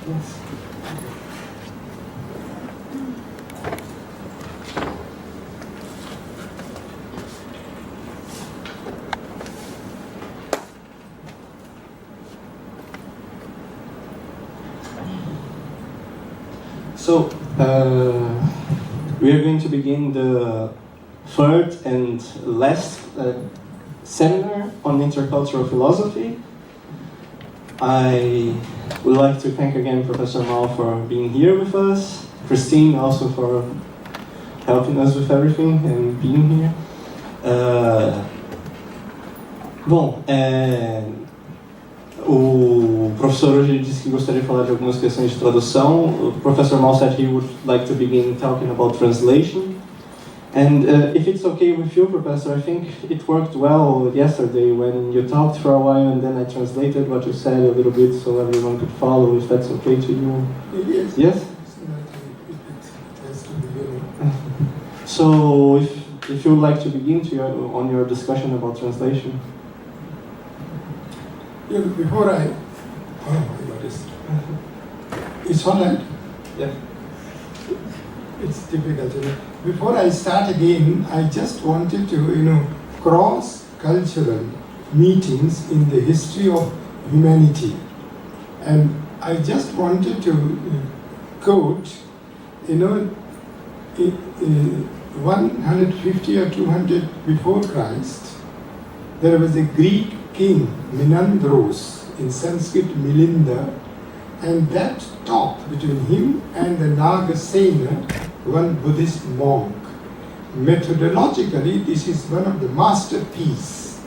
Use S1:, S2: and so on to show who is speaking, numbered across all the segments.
S1: Yes.
S2: So, we are going to begin the third and last seminar on intercultural philosophy. I would like to thank again Professor Mal for being here with us, Christine also for helping us with everything and being here. O professor hoje disse que gostaria de falar de algumas questões de tradução. O professor Mal said he would like to begin talking about translation. And if it's okay with you, Professor, I think it worked well yesterday when you talked for a while and then I translated what you said a little bit so everyone could follow, if that's okay to you.
S1: Yes.
S2: Yes?
S1: It has to be.
S2: So if you would like to begin on your discussion about translation.
S1: Yeah, before I got it. It's all right.
S2: Yeah.
S1: It's difficult. Before I start again, I just wanted to, cross-cultural meetings in the history of humanity. And I just wanted to quote, 150 or 200 before Christ, there was a Greek king, Menandros, in Sanskrit Milinda, and that talk between him and the Nagasena, one Buddhist monk. Methodologically, this is one of the masterpieces,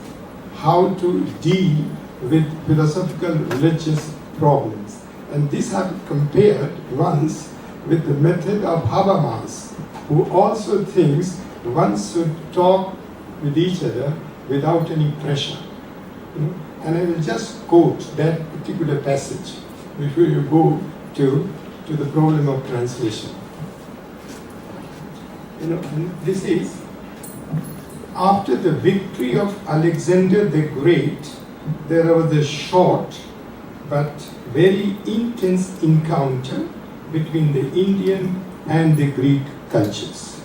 S1: how to deal with philosophical religious problems. And this I've compared once with the method of Habermas, who also thinks one should talk with each other without any pressure. And I will just quote that particular passage before you go to the problem of translation. This is after the victory of Alexander the Great, there was a short but very intense encounter between the Indian and the Greek cultures.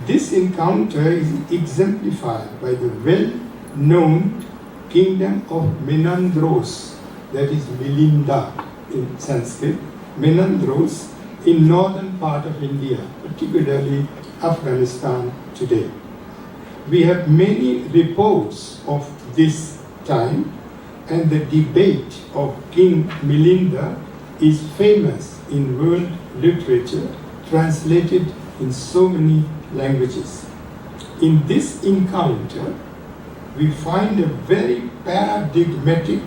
S1: This encounter is exemplified by the well-known kingdom of Menandros, that is Milinda in Sanskrit, Menandros in northern part of India, particularly Afghanistan today. We have many reports of this time, and the debate of King Milinda is famous in world literature, translated in so many languages. In this encounter, we find a very paradigmatic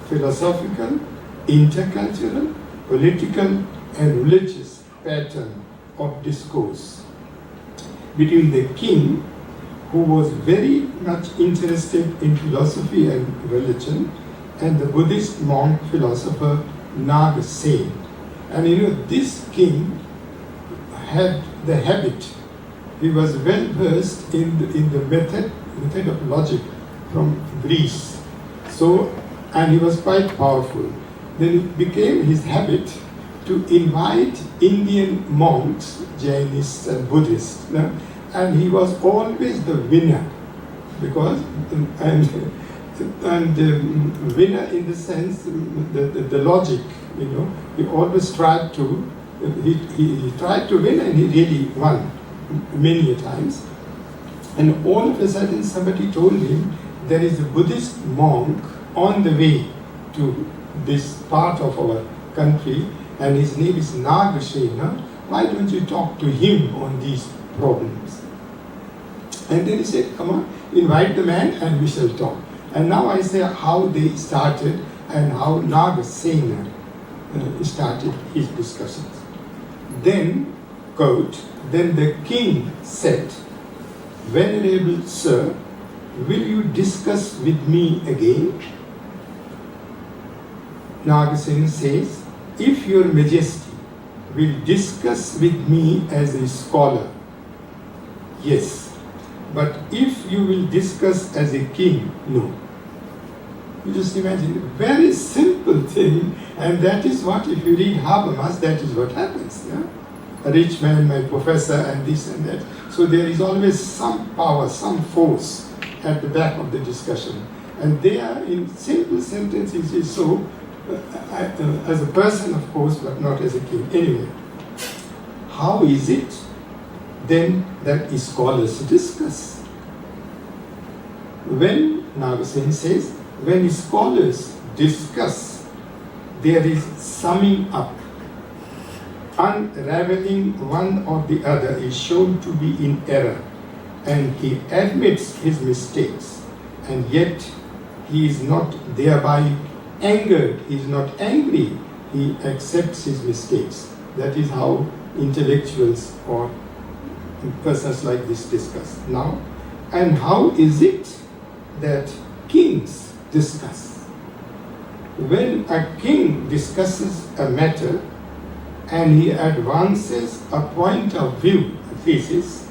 S1: philosophical, intercultural, political, and religious pattern of discourse between the king, who was very much interested in philosophy and religion, and the Buddhist monk philosopher Nagasena. And this king had the habit, he was well versed in the method of logic from Greece. And he was quite powerful. Then it became his habit to invite Indian monks, Jainists and Buddhists, and he was always the winner, because winner in the sense the logic, he always tried to he tried to win, and he really won many a times. And all of a sudden somebody told him there is a Buddhist monk on the way to this part of our country, and his name is Nagasena. Why don't you talk to him on these problems? And then he said, come on, invite the man and we shall talk. And now I say how they started and how Nagasena started his discussions. Then, quote, then the king said, Venerable sir, will you discuss with me again? Nagasena says, if your majesty will discuss with me as a scholar, yes. But if you will discuss as a king, no. You just imagine, a very simple thing, And that is what, if you read Habermas, that is what happens. Yeah? A rich man, my professor, and this and that. So there is always some power, some force at the back of the discussion. And there, in simple sentences, is so, as a person, of course, but not as a king. Anyway, how is it then that scholars discuss? When, Nagasena says, when scholars discuss, there is summing up. Unraveling one or the other is shown to be in error, and he admits his mistakes, and yet he is not thereby angered, he is not angry, he accepts his mistakes. That is how intellectuals or persons like this discuss. Now, and how is it that kings discuss? When a king discusses a matter and he advances a point of view, a thesis,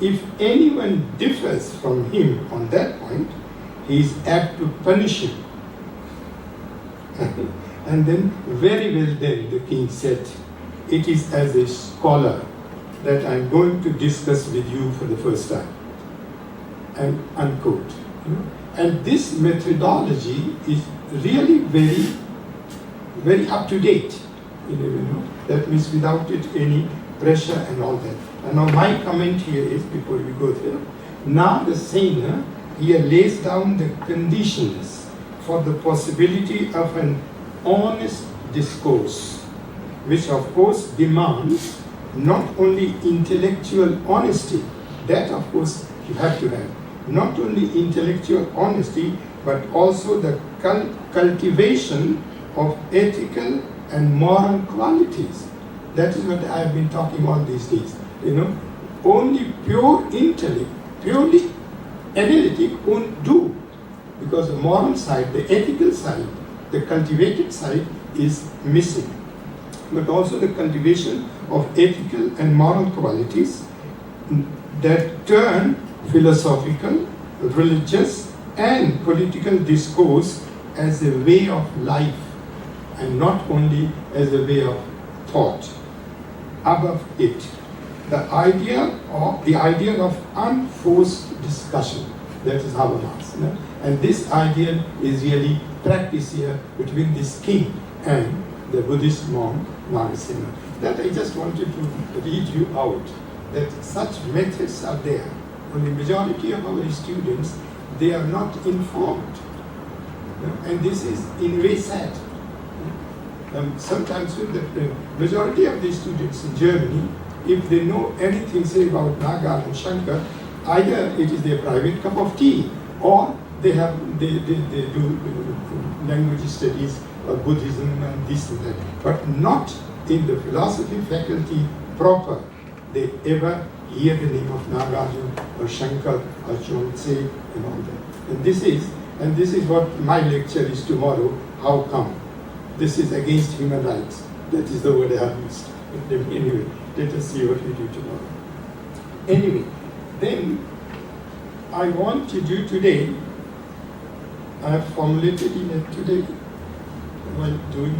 S1: if anyone differs from him on that point, he is apt to punish him. And then, very well then, the king said, it is as a scholar that I am going to discuss with you for the first time. And unquote. And this methodology is really very, very up to date. That means without it any pressure and all that. And now my comment here is, before we go there, Nagasena here lays down the conditions for the possibility of an honest discourse, which of course demands not only intellectual honesty, that of course you have to have, not only intellectual honesty, but also the cultivation of ethical and moral qualities. That is what I have been talking all these days. Only pure intellect, purely analytic won't do, because the moral side, the ethical side, the cultivated side is missing. But also the cultivation of ethical and moral qualities that turn philosophical, religious, and political discourse as a way of life, and not only as a way of thought. Above it, the idea of unforced discussion, that is Habermas. And this idea is really practiced here between this king and the Buddhist monk Nagasena. That I just wanted to read you out, that such methods are there. And the majority of our students, they are not informed. And this is in a way sad. Sometimes the majority of the students in Germany, if they know anything, say, about Naga and Shankar, either it is their private cup of tea, or they do language studies of Buddhism and this and that, but not in the philosophy faculty proper. They ever hear the name of Nagarjuna or Shankar or Chonse and all that. And this is what my lecture is tomorrow. How come? This is against human rights. That is the word I have used. Anyway, let us see what we do tomorrow. Anyway, then I want to do today, I have formulated in it today while doing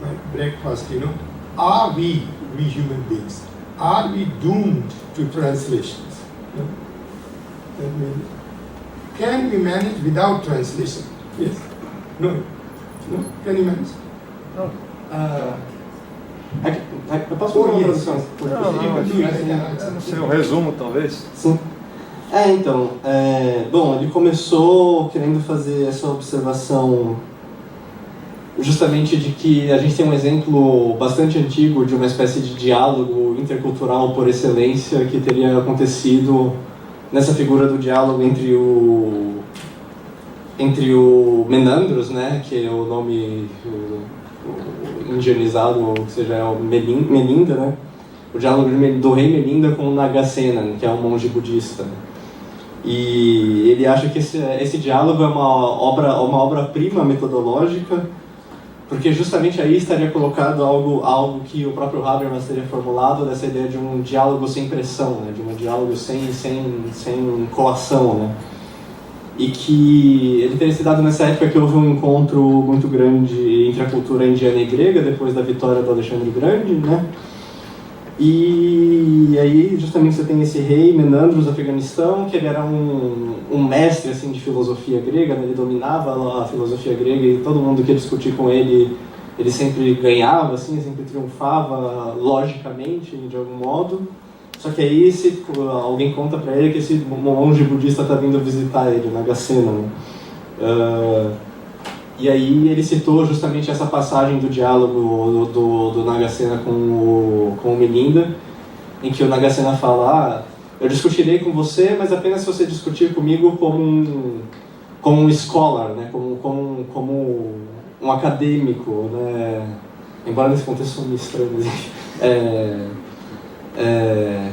S1: my breakfast, are we human beings, are we doomed to translations? That means, can we manage without translation? Yes? No? Can you manage?
S2: No. Eu posso fazer uma tradução?
S3: Não sei, um resumo talvez?
S2: Sim. Então, bom, ele começou querendo fazer essa observação justamente de que a gente tem um exemplo bastante antigo de uma espécie de diálogo intercultural por excelência que teria acontecido nessa figura do diálogo entre o Menandros, né, que é o nome indianizado, ou seja, é o Melinda, né, o diálogo do rei Melinda com o Nagasena, que é um monge budista. E ele acha que esse diálogo é uma obra-prima metodológica, porque justamente aí estaria colocado algo que o próprio Habermas teria formulado, dessa ideia de um diálogo sem pressão, né, de um diálogo sem coação, né. e que ele teria se dado nessa época que houve um encontro muito grande entre a cultura indiana e grega, depois da vitória do Alexandre o Grande, né? E aí justamente você tem esse rei Menandros do Afeganistão, que ele era um mestre assim, de filosofia grega, né? Ele dominava a filosofia grega e todo mundo que ia discutir com ele, ele sempre ganhava, assim, sempre triunfava logicamente, de algum modo. Só que aí alguém conta pra ele que esse monge budista está vindo visitar ele, Nagasena, né? E aí ele citou justamente essa passagem do diálogo do Nagasena com o Milinda, em que o Nagasena fala: eu discutirei com você, mas apenas se você discutir comigo como um scholar, né? como um acadêmico, né? Embora nesse contexto seja estranho, mas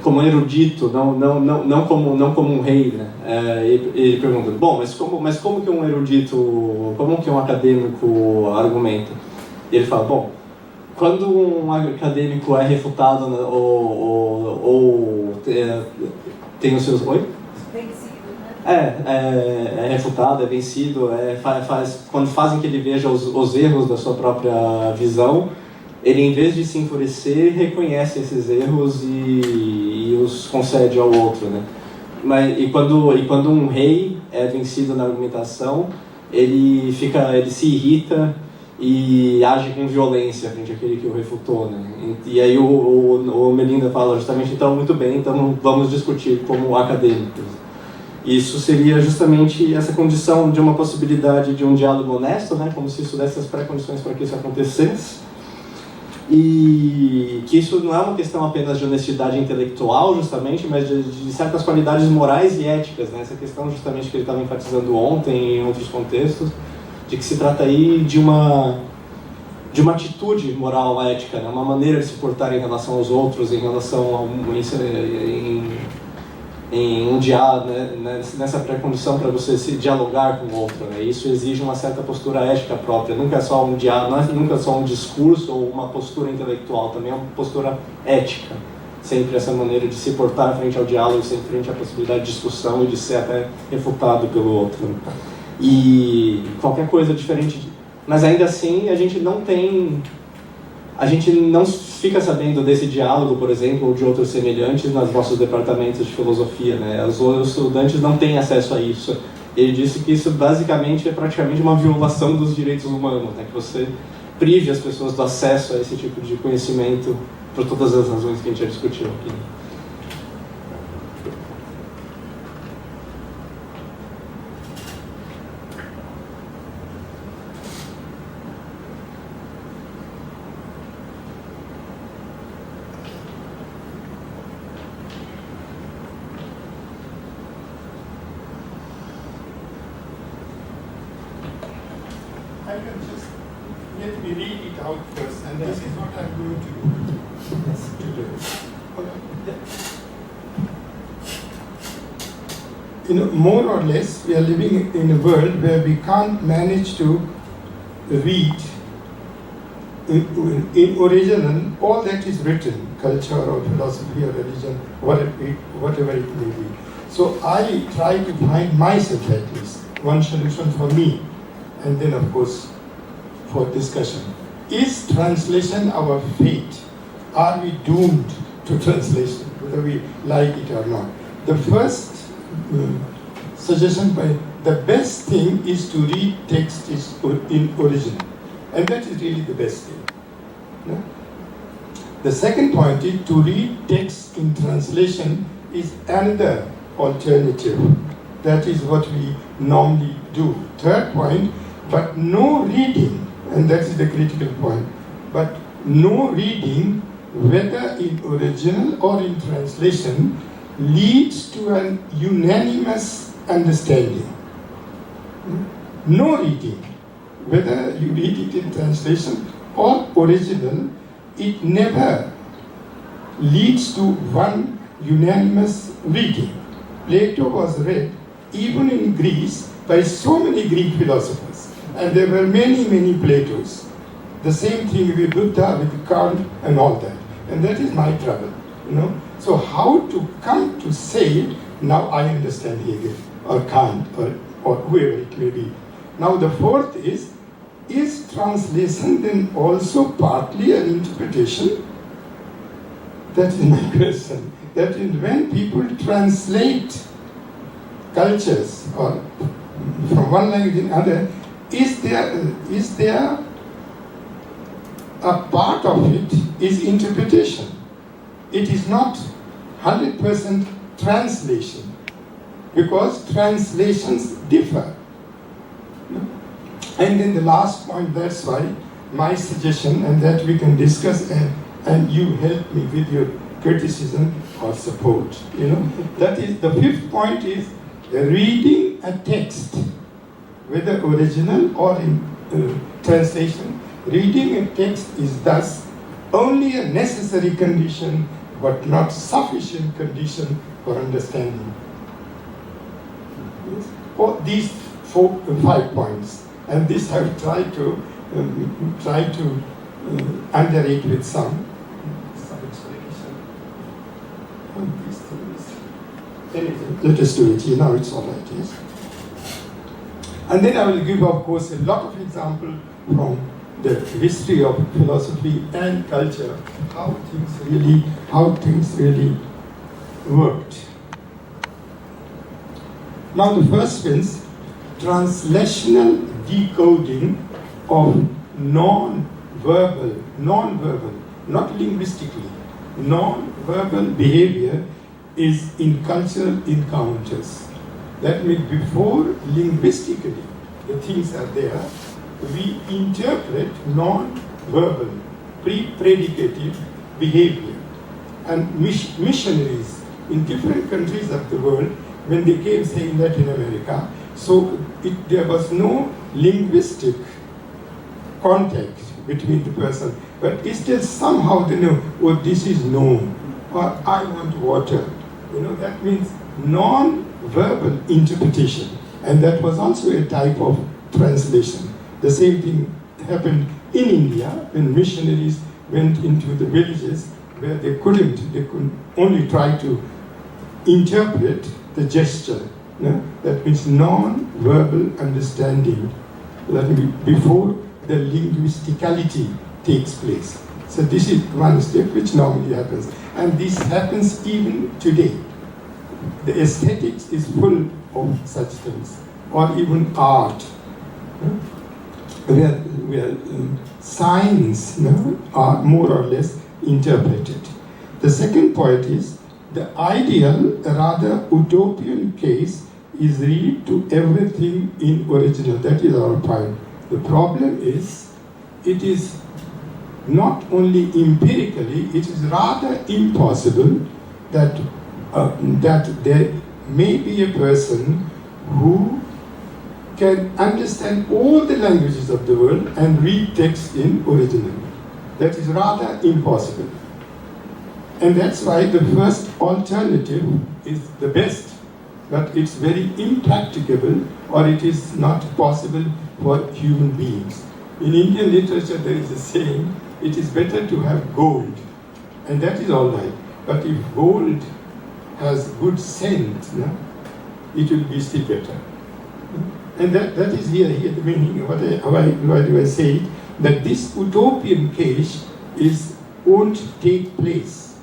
S2: como um erudito, não como um rei, né? Ele pergunta: bom, mas como que um erudito, como que um acadêmico argumenta? E ele fala: bom, quando um acadêmico é refutado, né, ou tem os seus... Oi?
S4: Vencido, né?
S2: É refutado, é vencido, quando fazem que ele veja os erros da sua própria visão, ele, em vez de se enfurecer, reconhece esses erros e os concede ao outro, né? E quando um rei é vencido na argumentação, ele se irrita e age com violência frente àquele que o refutou, né? E aí o Melinda fala justamente: então, muito bem, então vamos discutir como acadêmicos. Isso seria justamente essa condição de uma possibilidade de um diálogo honesto, né? Como se isso desse as pré-condições para que isso acontecesse. E que isso não é uma questão apenas de honestidade intelectual, justamente, mas de certas qualidades morais e éticas, né? Essa questão justamente que ele estava enfatizando ontem em outros contextos, de que se trata aí de uma atitude moral, ética, né? Uma maneira de se portar em relação aos outros, em relação em um diálogo, né? Nessa pré-condição para você se dialogar com o outro, né? Isso exige uma certa postura ética própria. Nunca é só um diálogo, não é nunca só um discurso ou uma postura intelectual, também é uma postura ética. Sempre essa maneira de se portar frente ao diálogo, sempre frente à possibilidade de discussão e de ser até refutado pelo outro. E qualquer coisa diferente, mas ainda assim a gente não fica sabendo desse diálogo, por exemplo, ou de outros semelhantes nos nossos departamentos de filosofia, né? Os estudantes não têm acesso a isso. Ele disse que isso basicamente é praticamente uma violação dos direitos humanos, né? Que você prive as pessoas do acesso a esse tipo de conhecimento por todas as razões que a gente já discutiu aqui.
S1: I can just let me read it out first, and this is what I'm going to do today. More or less, we are living in a world where we can't manage to read in original all that is written, culture or philosophy or religion, whatever it may be. So I try to find myself at least one solution for me, and then of course for discussion. Is translation our fate? Are we doomed to translation, whether we like it or not? The first suggestion by the best thing is to read text in original, and that is really the best thing. No? The second point is to read text in translation is another alternative. That is what we normally do. Third point, but no reading, and that is the critical point, but no reading, whether in original or in translation, leads to an unanimous understanding. No reading, whether you read it in translation or original, it never leads to one unanimous reading. Plato was read even in Greece by so many Greek philosophers, and there were many, many Platos. The same thing with Buddha, with Kant and all that. And that is my trouble, So how to come to say, now I understand Hegel or Kant or or whoever it may be. Now the fourth is translation then also partly an interpretation? That is my question. That is, when people translate cultures or from one language to another, is there a part of it is interpretation? It is not 100% translation, because translations differ. And then the last point, that's why my suggestion, and that we can discuss, and you help me with your criticism or support. That is, the fifth point is reading a text, whether original or in translation. Reading a text is thus only a necessary condition, but not sufficient condition for understanding. Yes? Or these 5 points, and this I have tried to underrate with some explanation on these things. Anyway, let us do it. It's all right. Yes. And then I will give, of course, a lot of examples from the history of philosophy and culture, how things really worked. Now the first is translational decoding of non-verbal, not linguistically, non-verbal behavior is in cultural encounters. That means before linguistically the things are there, we interpret non-verbal, pre-predicative behavior. And missionaries in different countries of the world, when they came, say, in Latin America, so there was no linguistic contact between the person, but still somehow they know, oh, this is known, or I want water. That means non-verbal interpretation. And that was also a type of translation. The same thing happened in India when missionaries went into the villages where they could only try to interpret the gesture. That means non-verbal understanding. That means before the linguisticality takes place. So this is one step which normally happens. And this happens even today. The aesthetics is full of such things. Or even art. Where signs are more or less interpreted. The second point is the ideal, rather utopian case is read to everything in original. That is our point. The problem is, it is not only empirically, it is rather impossible that there may be a person who can understand all the languages of the world and read text in original. That is rather impossible. And that's why the first alternative is the best, but it's very impracticable, or it is not possible for human beings. In Indian literature there is a saying, it is better to have gold, and that is all right. But if gold has good scent, it will be still better. And that is here the meaning. Why do I say it? That this utopian case won't take place.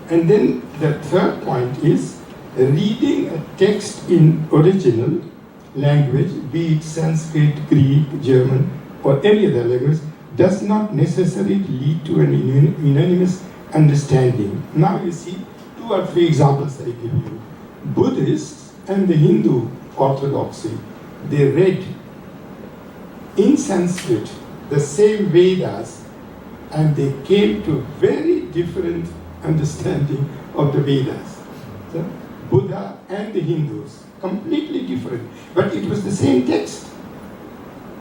S1: And then the third point is reading a text in original language, be it Sanskrit, Greek, German, or any other language, does not necessarily lead to an unanimous understanding. Now you see 2 or 3 examples I give you. Buddhists and the Hindu orthodoxy, they read in Sanskrit the same Vedas, and they came to very different understanding of the Vedas. So, Buddha and the Hindus, completely different, but it was the same text.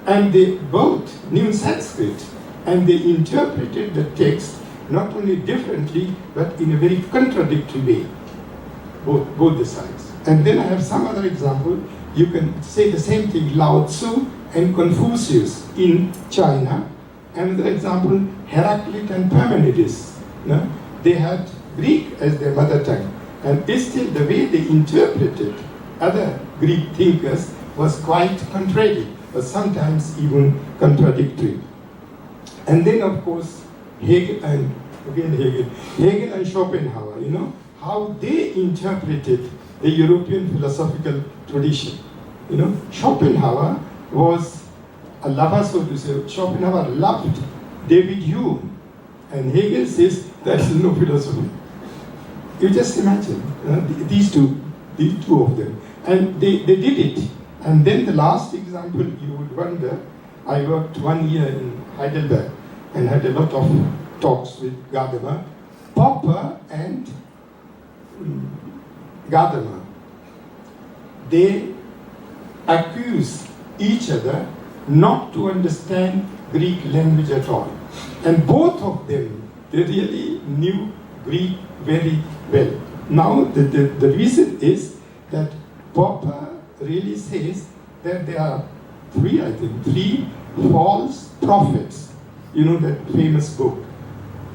S1: And they both knew Sanskrit, and they interpreted the text not only differently, but in a very contradictory way, both the sides. And then I have some other example. You can say the same thing, Lao Tzu and Confucius in China. Another example, Heraclit and Parmenides. They had Greek as their mother tongue, and still the way they interpreted other Greek thinkers was quite contrary, or sometimes even contradictory. And then, of course, Hegel and Schopenhauer, how they interpreted the European philosophical tradition. Schopenhauer was a lover, so to say. Schopenhauer loved David Hume, and Hegel says that's no philosophy. You just imagine these two of them, and they did it. And then the last example, you would wonder. I worked 1 year in Heidelberg and had a lot of talks with Gadamer, Popper and Gadamer. They accuse each other not to understand Greek language at all. And both of them, they really knew Greek very well. Now, the reason is that Popper really says that there are three false prophets. You know that famous book,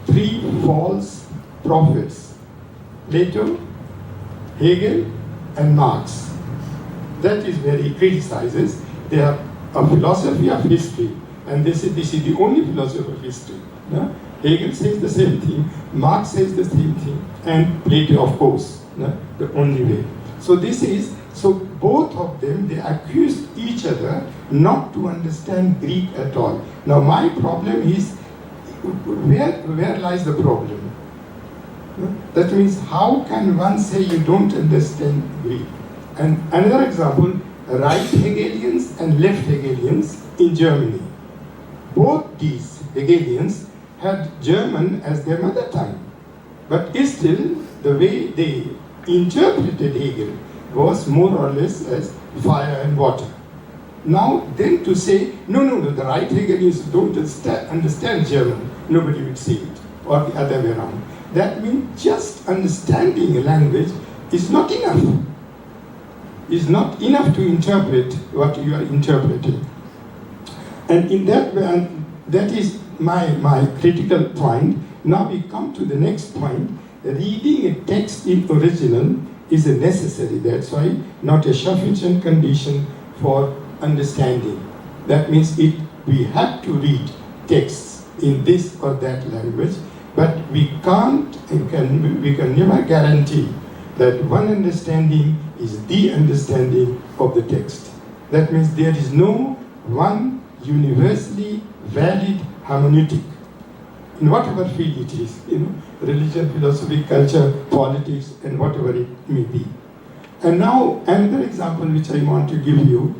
S1: 3 False Prophets. Plato, Hegel, and Marx. That is where he criticizes. They are a philosophy of history, and they say this is the only philosophy of history. Hegel says the same thing, Marx says the same thing, and Plato, of course, the only way. So both of them, they accused each other not to understand Greek at all. Now my problem is, where lies the problem? That means, how can one say you don't understand Greek? And another example, right Hegelians and left Hegelians in Germany. Both these Hegelians had German as their mother tongue. But still, the way they interpreted Hegel was more or less as fire and water. Now, then to say, no, the right Hegelians don't understand German, nobody would see it, or the other way around. That means just understanding a language is not enough. Is not enough to interpret what you are interpreting. And in that way, and that is my critical point. Now we come to the next point. Reading a text in original is a necessary, that's why not a sufficient condition for understanding. That means we have to read texts in this or that language, but we can never guarantee that one understanding is the understanding of the text. That means there is no one universally valid hermeneutic in whatever field it is, religion, philosophy, culture, politics, and whatever it may be. And now another example which I want to give you.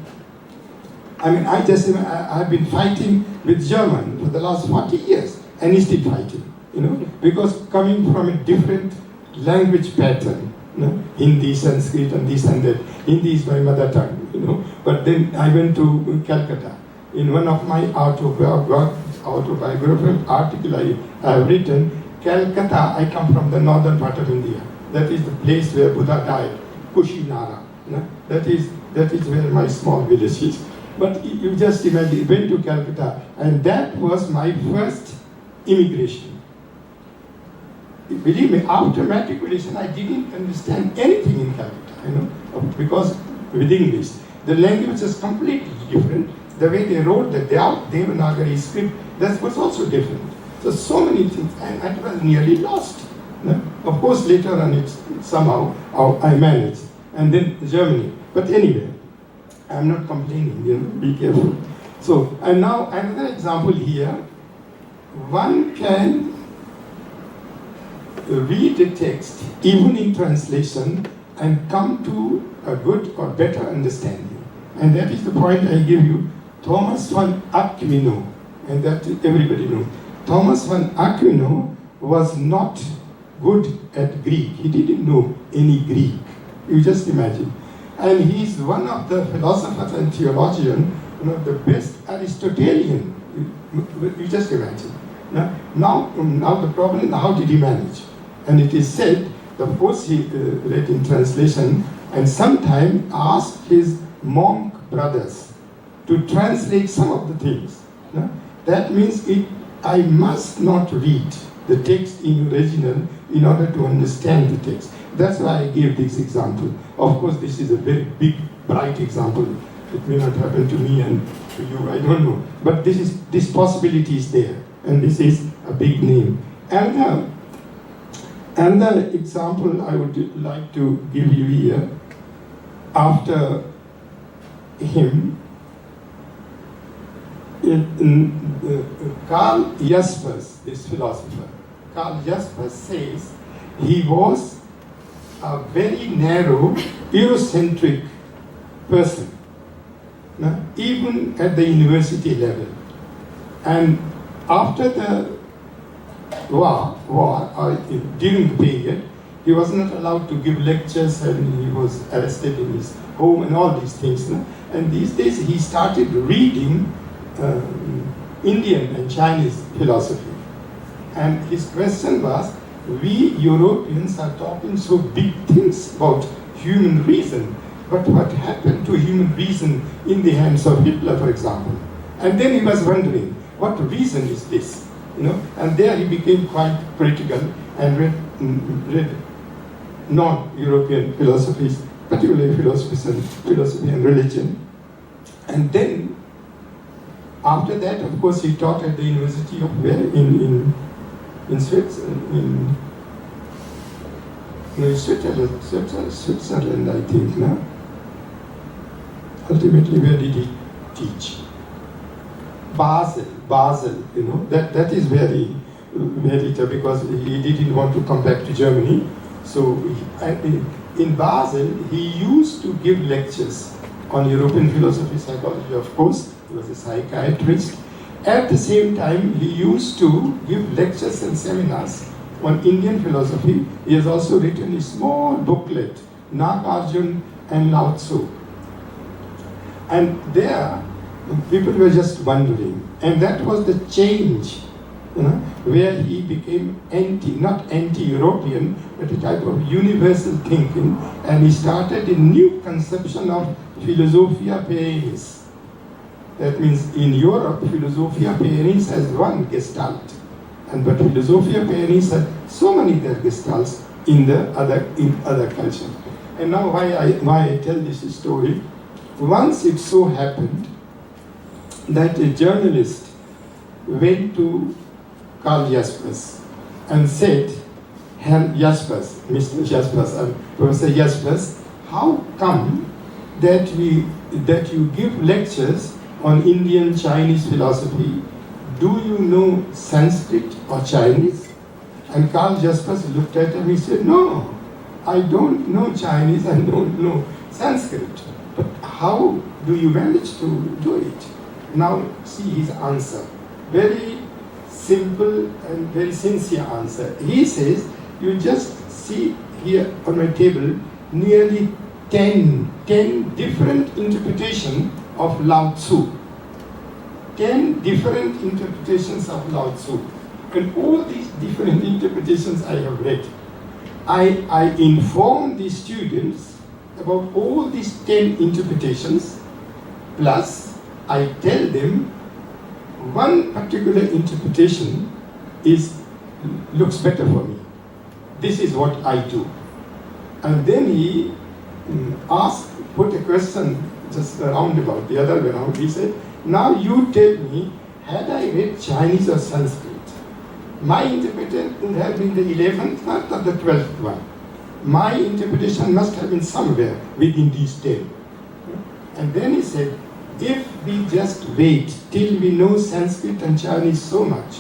S1: I've been fighting with German for the last 40 years, and still fighting, because coming from a different language pattern. Hindi, Sanskrit, and this and that. Hindi is my mother tongue, But then I went to Calcutta. In one of my autobiographical article I have written, Calcutta, I come from the northern part of India. That is the place where Buddha died, Kushinara. That is where my small village is. But you just imagine, went to Calcutta, and that was my first immigration. Believe me, after matriculation, I didn't understand anything in Calcutta, because with English, the language is completely different. The way they wrote the Devanagari script, that was also different. So many things, and I was nearly lost. Of course, later on, somehow I managed, and then Germany. But anyway, I'm not complaining. Be careful. So, and now another example here. One can read a text, even in translation, and come to a good or better understanding. And that is the point I give you. Thomas von Aquino, and that everybody knows. Thomas von Aquino was not good at Greek. He didn't know any Greek. You just imagine. And he's one of the philosophers and theologians, the best Aristotelian. You just imagine. Now the problem is, how did he manage? And it is said, of course he read in translation, and sometimes asked his monk brothers to translate some of the things. That means I must not read the text in original in order to understand the text. That's why I gave this example. Of course, this is a very big bright example. It may not happen to me and to you, I don't know. But this possibility is there, and this is a big name. And the example I would like to give you here, after him, Karl Jaspers, this philosopher, Karl Jaspers says he was a very narrow, Eurocentric person, even at the university level. And after the war during the period, he was not allowed to give lectures, and he was arrested in his home and all these things. And these days he started reading Indian and Chinese philosophy. And his question was, we Europeans are talking so big things about human reason, but what happened to human reason in the hands of Hitler, for example? And then he was wondering, what reason is this? And there he became quite critical and read non-European philosophies, particularly philosophy and religion. And then, after that, of course, he taught at the University of where? In Switzerland, I think, no? Ultimately, where did he teach? Basel, that is very tough, because he didn't want to come back to Germany. So in Basel, he used to give lectures on European philosophy, psychology, of course. He was a psychiatrist. At the same time, he used to give lectures and seminars on Indian philosophy. He has also written a small booklet, Nagarjuna and Lao Tzu. And there, people were just wondering. And that was the change, where he became not anti-European, but a type of universal thinking. And he started a new conception of Filosofia Perennis. That means in Europe, Filosofia Perennis has one gestalt, but Filosofia Perennis had so many other gestalts in other cultures. And now why I tell this story? Once it so happened that a journalist went to Karl Jaspers and said, Herr Jaspers, Mr. Jaspers, and Professor Jaspers, how come that you give lectures on Indian Chinese philosophy? Do you know Sanskrit or Chinese? And Karl Jaspers looked at him and he said, no, I don't know Chinese, I don't know Sanskrit. But how do you manage to do it? Now see his answer. Very simple and very sincere answer. He says, you just see here on my table nearly 10 different interpretations of Lao Tzu. 10 different interpretations of Lao Tzu. And all these different interpretations I have read. I inform the students about all these 10 interpretations, plus I tell them one particular interpretation looks better for me. This is what I do. And then he put a question just roundabout, the other way around. He said, now you tell me, had I read Chinese or Sanskrit, my interpretation would have been the 11th, not the 12th one. My interpretation must have been somewhere within these 10. And then he said, if we just wait till we know Sanskrit and Chinese so much,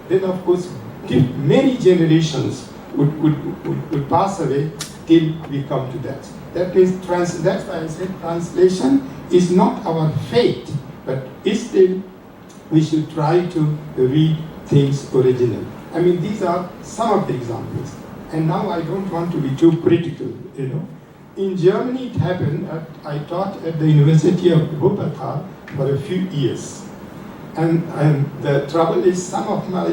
S1: then of course many generations would pass away till we come to that. That means that's why I said translation is not our fate, but still we should try to read things original. I mean, these are some of the examples. And now I don't want to be too critical, In Germany it happened, I taught at the University of Wuppertal for a few years. And the trouble is some of my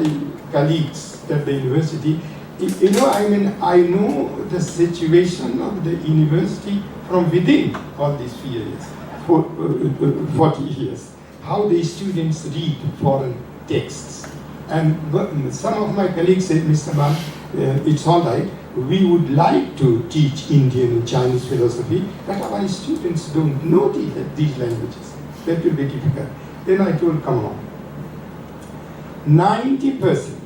S1: colleagues at the university, I know the situation of the university from within all these 40 years. How the students read foreign texts. And some of my colleagues said, Mr. Mann, it's all right, we would like to teach Indian and Chinese philosophy, but our students don't know these languages. That will be difficult. Then I told, come on. 90%,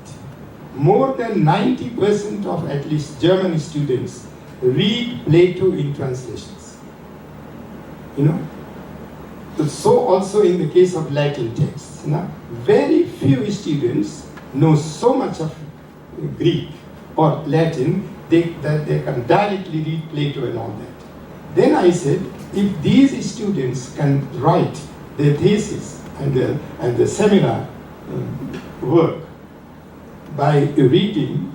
S1: more than 90% of at least German students read Plato in translations. You know? So also in the case of Latin texts. You know? Very few students know so much of Greek or Latin that they can directly read Plato and all that. Then I said, if these students can write their thesis and the seminar work by reading,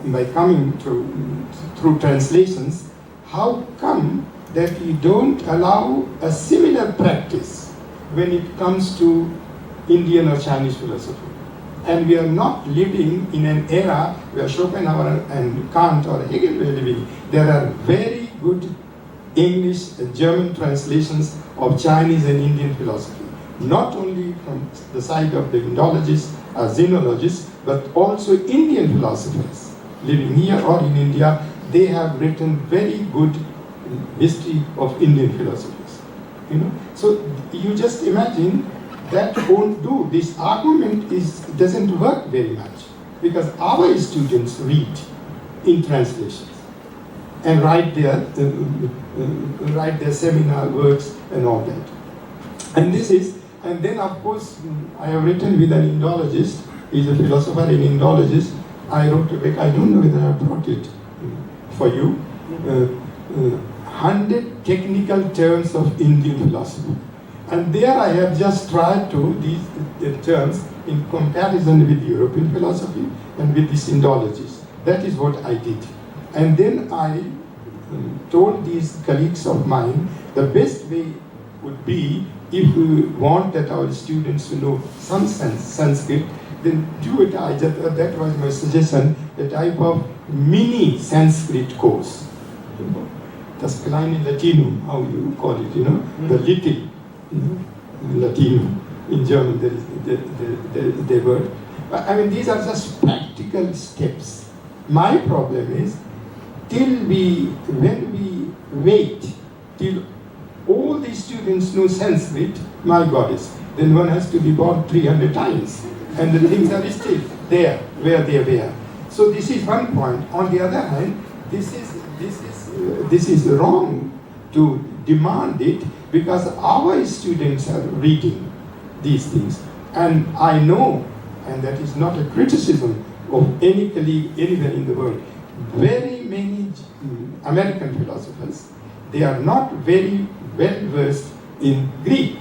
S1: by coming through translations, how come that we don't allow a similar practice when it comes to Indian or Chinese philosophy? And we are not living in an era where Schopenhauer and Kant or Hegel were living. There are very good English and German translations of Chinese and Indian philosophy, not only from the side of the Indologists or Xenologists, but also Indian philosophers living here or in India. They have written very good history of Indian philosophies. You know, so you just imagine that won't do. This argument doesn't work very much because our students read in translations and write their seminar works and all that. And then of course I have written with an Indologist. He's a philosopher and Indologist. I wrote a book. I don't know whether I brought it for you. 100 technical terms of Indian philosophy. And there I have just tried to these terms in comparison with European philosophy and with these Indologists. That is what I did. And then I told these colleagues of mine the best way would be, if we want that our students to know some Sanskrit, then do it. That was my suggestion, a type of mini Sanskrit course. Das kleine Latinum, how you call it, you know, the little Latinum. In German, there is the word. I mean, these are just practical steps. My problem is, when we wait till all the students know Sanskrit, my goddess, then one has to be born 300 times. And the things are still there, where they were. So this is one point. On the other hand, this is wrong to demand it, because our students are reading these things. And I know, and that is not a criticism of any colleague anywhere in the world, very many American philosophers, they are not very well versed in Greek.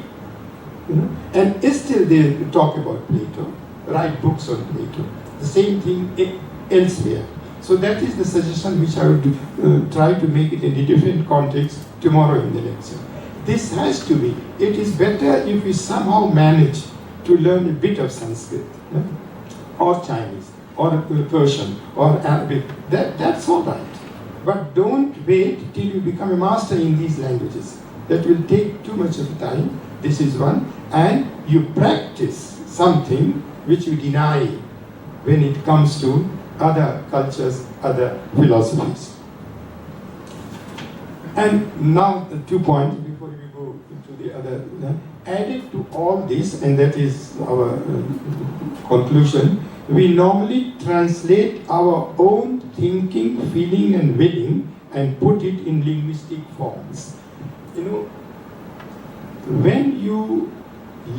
S1: You know? And still they talk about Plato, write books on Plato. The same thing elsewhere. So that is the suggestion which I would try to make it in a different context tomorrow in the lecture. This has to be, it is better if we somehow manage to learn a bit of Sanskrit, or Chinese, or Persian, or Arabic. That's all right. But don't wait till you become a master in these languages. That will take too much of time. This is one. And you practice something which you deny when it comes to other cultures, other philosophies. And now the 2 points before we go into the other. Added to all this, and that is our conclusion, we normally translate our own thinking, feeling and willing and put it in linguistic forms. You know, when you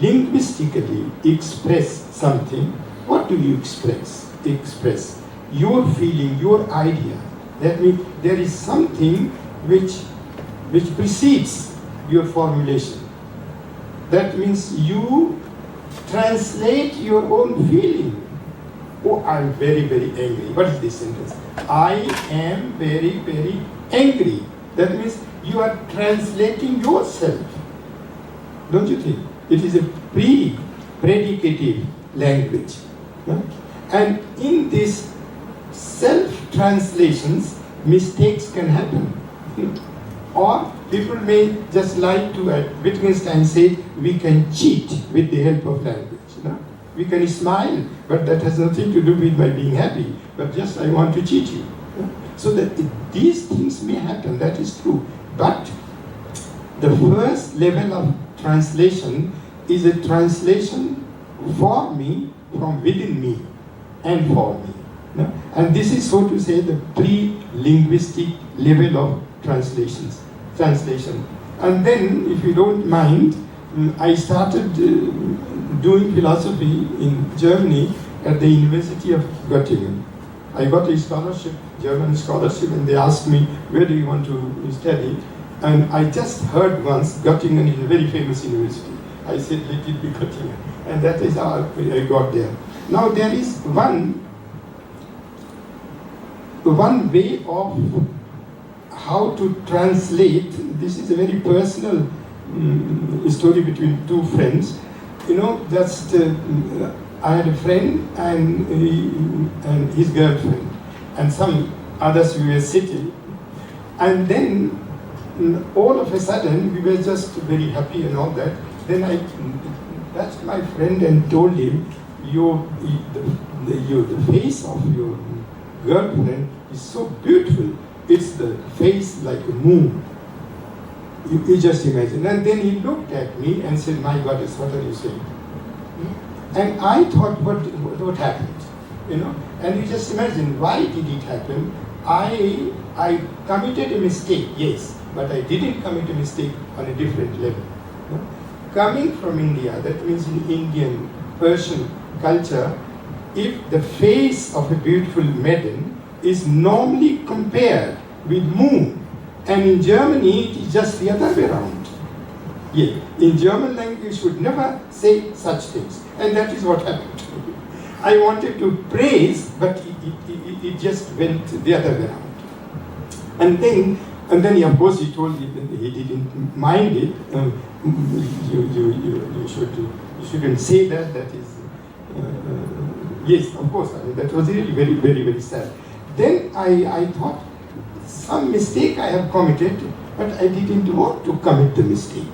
S1: linguistically express something, what do you express? Express your feeling, your idea. That means there is something which precedes your formulation. That means you translate your own feeling. Oh, I'm very, very angry. What is this sentence? I am very, very angry. That means you are translating yourself. Don't you think? It is a predicative language. And in these self-translations, mistakes can happen. Or people may just like to, at Wittgenstein said, we can cheat with the help of language. We can smile, but that has nothing to do with my being happy, but just I want to cheat you. So that these things may happen, that is true. But the first level of translation is a translation for me, from within me, and for me. No? And this is, so to say, the pre-linguistic level of translation. And then, if you don't mind, I started doing philosophy in Germany at the University of Göttingen. I got a scholarship, German scholarship, and they asked me, where do you want to study? And I just heard once, Göttingen is a very famous university. I said, let it be Göttingen. And that is how I got there. Now there is one way of how to translate. This is a very personal story between two friends. You know, just I had a friend and his girlfriend, and some others we were sitting, and then all of a sudden we were just very happy and all that. Then I touched my friend and told him, the face of your girlfriend is so beautiful. It's the face like a moon. You just imagine. And then he looked at me and said, my goddess, what are you saying? And I thought, what happened? You know? And you just imagine, why did it happen? I committed a mistake, yes, but I didn't commit a mistake on a different level. You know? Coming from India, that means in Indian, Persian culture, if the face of a beautiful maiden is normally compared with moon, and in Germany it is just the other way around. Yeah, in German language you should never say such things, and that is what happened. I wanted to praise, but it just went the other way around. And then of course he told me that he didn't mind it. You shouldn't say that. That is yes, of course. I mean, that was really very, very, very sad. Then I thought, some mistake I have committed, but I didn't want to commit the mistake.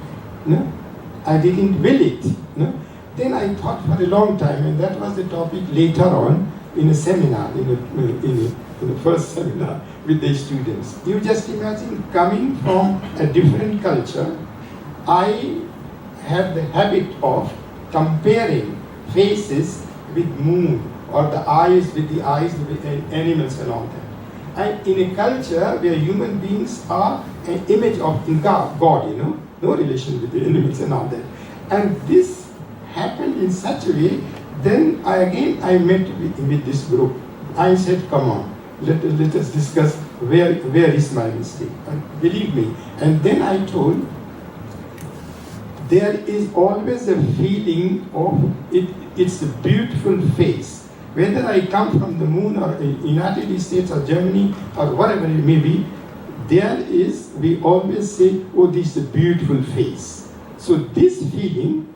S1: No? I didn't will it. No? Then I thought for a long time, and that was the topic later on in a seminar, in the first seminar with the students. You just imagine, coming from a different culture, I have the habit of comparing faces with moon, or the eyes with the eyes with animals and all that. And in a culture where human beings are an image of God, you know, no relation with the animals and all that. And this happened in such a way, then I met with this group. I said, come on, let us discuss where is my mistake. And believe me. And then I told, there is always a feeling of it's a beautiful face. Whether I come from the moon or United States or Germany or whatever it may be, we always say, oh, this is a beautiful face. So this feeling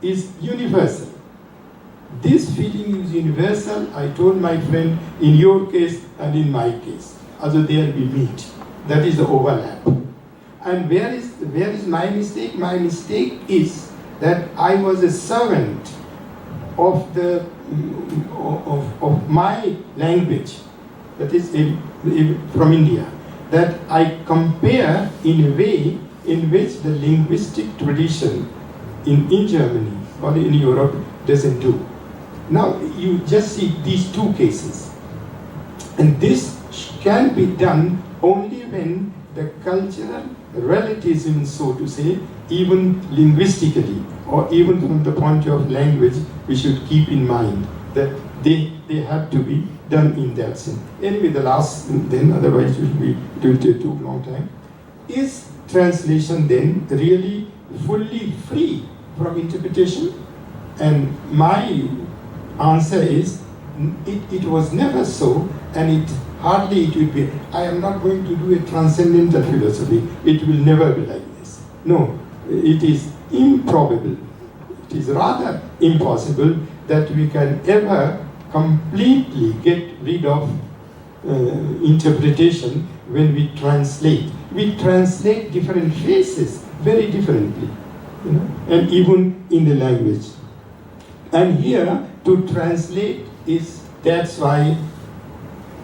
S1: is universal. This feeling is universal, I told my friend, in your case and in my case. Also there we meet. That is the overlap. And where is my mistake? My mistake is that I was a servant of my language, that is from India, that I compare in a way in which the linguistic tradition in Germany or in Europe doesn't do. Now you just see these two cases, and this can be done only when the cultural relativism, so to say, even linguistically or even from the point of language, we should keep in mind that they have to be done in that sense. Anyway, the last, then otherwise it will take too long time. Is translation then really fully free from interpretation? And my answer is, it was never so, and hardly it will be. I am not going to do a transcendental philosophy. It will never be like this. No, it is improbable. It is rather impossible that we can ever completely get rid of interpretation when we translate. We translate different faces very differently, you know, and even in the language. And here, to translate is, that's why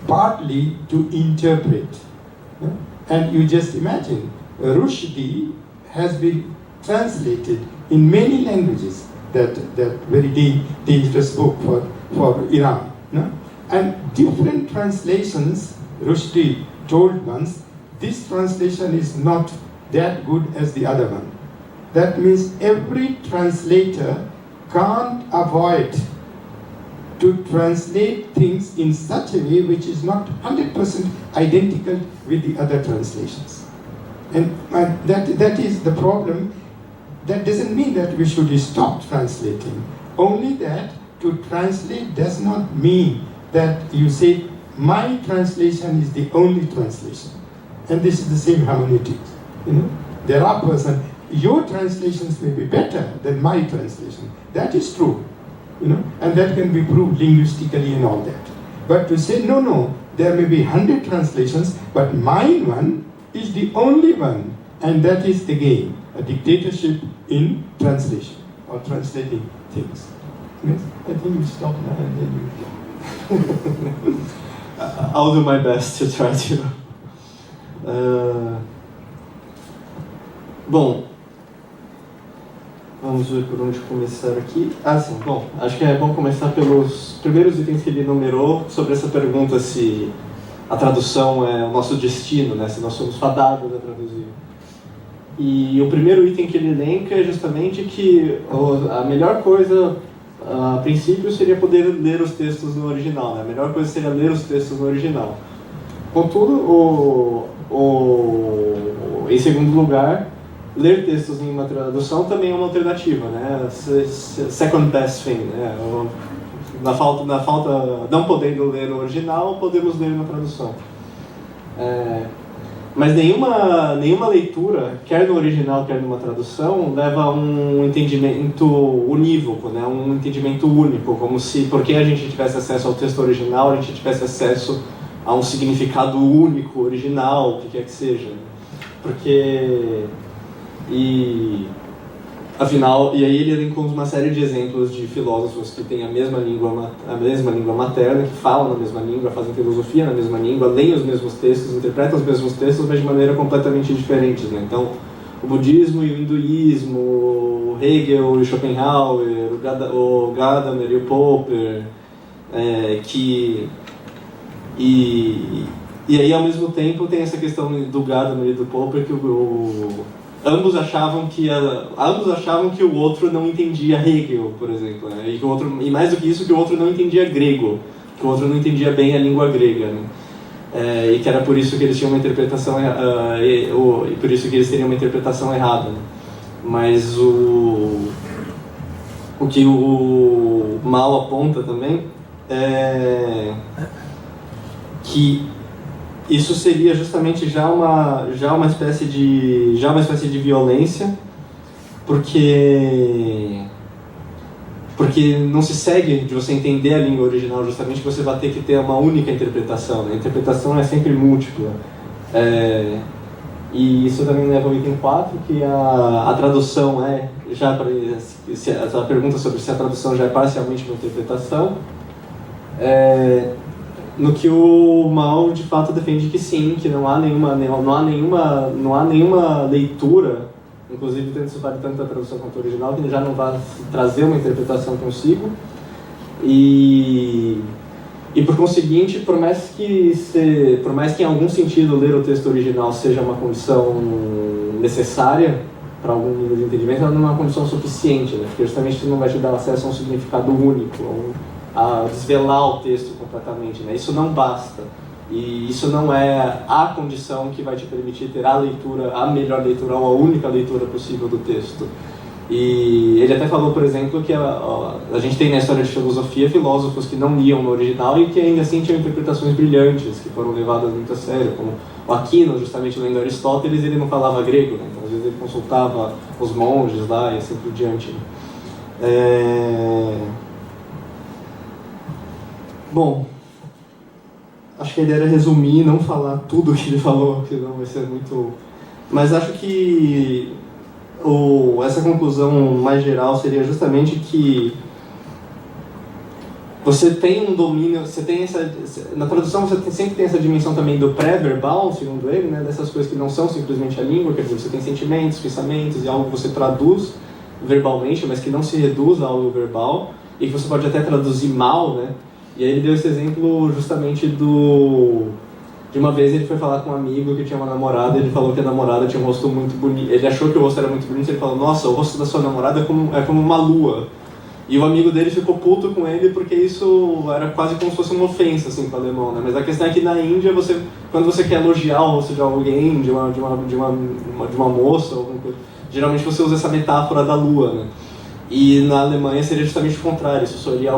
S1: partly to interpret. And you just imagine, Rushdie has been translated in many languages, that very dangerous book for Iran. No? And different translations, Rushdie told once, this translation is not that good as the other one. That means every translator can't avoid to translate things in such a way which is not 100% identical with the other translations. And that is the problem. That doesn't mean that we should stop translating. Only that to translate does not mean that you say, my translation is the only translation. And this is the same hermeneutics. There are persons, your translations may be better than my translation. That is true. And that can be proved linguistically and all that. But to say, no, there may be 100 translations, but mine one is the only one, and that is again a dictatorship in translation or translating things. Yes? I think we stop now and then we
S2: I'll do my best to try to. Bom, vamos ver por onde começar aqui. Sim, bom, acho que é bom começar pelos primeiros itens que ele enumerou sobre essa pergunta se a tradução é o nosso destino, né? Se nós somos fadados a traduzir. E o primeiro item que ele elenca é justamente que a melhor coisa, a princípio, seria poder ler os textos no original, né? A melhor coisa seria ler os textos no original. Contudo, em segundo lugar, ler textos em uma tradução também é uma alternativa, né? Second best thing, né? Na falta, não podendo ler no original, podemos ler na tradução. Mas nenhuma leitura, quer no original, quer numa tradução, leva a um entendimento unívoco, né? Um entendimento único, como se, porque a gente tivesse acesso ao texto original, a gente tivesse acesso a um significado único, original, o que quer que seja. Porque... Afinal, e aí ele elencou uma série de exemplos de filósofos que têm a mesma língua materna, que falam na mesma língua, fazem filosofia na mesma língua, leem os mesmos textos, interpretam os mesmos textos, mas de maneira completamente diferente, né? Então, o budismo e o hinduísmo, o Hegel e o Schopenhauer, o Gadamer e o Popper, e aí, ao mesmo tempo, tem essa questão do Gadamer e do Popper, que ambos achavam que o outro não entendia Hegel, por exemplo, né? E mais do que isso, que o outro não entendia grego, que o outro não entendia bem a língua grega, né? E que era por isso que eles tinham uma interpretação e por isso que eles teriam uma interpretação errada, né? Mas o que o Mal aponta também é que isso seria justamente já uma espécie de violência, porque não se segue de você entender a língua original, justamente que você vai ter que ter uma única interpretação, né? A interpretação é sempre múltipla. E isso também leva ao item 4, que a tradução a pergunta sobre se a tradução já é parcialmente uma interpretação, no que o Mal de fato defende que sim, que não há nenhuma leitura, inclusive tendo se vale tanto a tradução quanto a original, que já não vai trazer uma interpretação consigo, e por conseguinte, por mais que em algum sentido ler o texto original seja uma condição necessária para algum nível de entendimento, ela não é uma condição suficiente, né? Porque justamente isso não vai te dar acesso a um significado único, a desvelar o texto completamente, né? Isso não basta, e isso não é a condição que vai te permitir ter a melhor leitura ou a única leitura possível do texto. E ele até falou, por exemplo, que a gente tem na história de filosofia filósofos que não liam no original e que ainda assim tinham interpretações brilhantes, que foram levadas muito a sério, como o Aquino, justamente lendo Aristóteles, ele não falava grego, né? Então às vezes ele consultava os monges lá e assim por diante, né? Bom, acho que a ideia era resumir e não falar tudo o que ele falou, porque não vai ser muito... Mas acho que essa conclusão mais geral seria justamente que você tem um domínio, você tem essa... Na tradução você sempre tem essa dimensão também do pré-verbal, segundo ele, né, dessas coisas que não são simplesmente a língua, quer dizer, você tem sentimentos, pensamentos e algo que você traduz verbalmente, mas que não se reduz a algo verbal, e que você pode até traduzir mal, né? E aí ele deu esse exemplo justamente de uma vez ele foi falar com um amigo que tinha uma namorada, e ele falou que a namorada tinha um rosto muito bonito, ele achou que o rosto era muito bonito, ele falou, nossa, o rosto da sua namorada é como uma lua. E o amigo dele ficou puto com ele porque isso era quase como se fosse uma ofensa, assim, para o alemão, né? Mas a questão é que na Índia, quando você quer elogiar o rosto de alguém, de uma moça, alguma coisa, geralmente você usa essa metáfora da lua, né? E na Alemanha seria justamente o contrário, isso soaria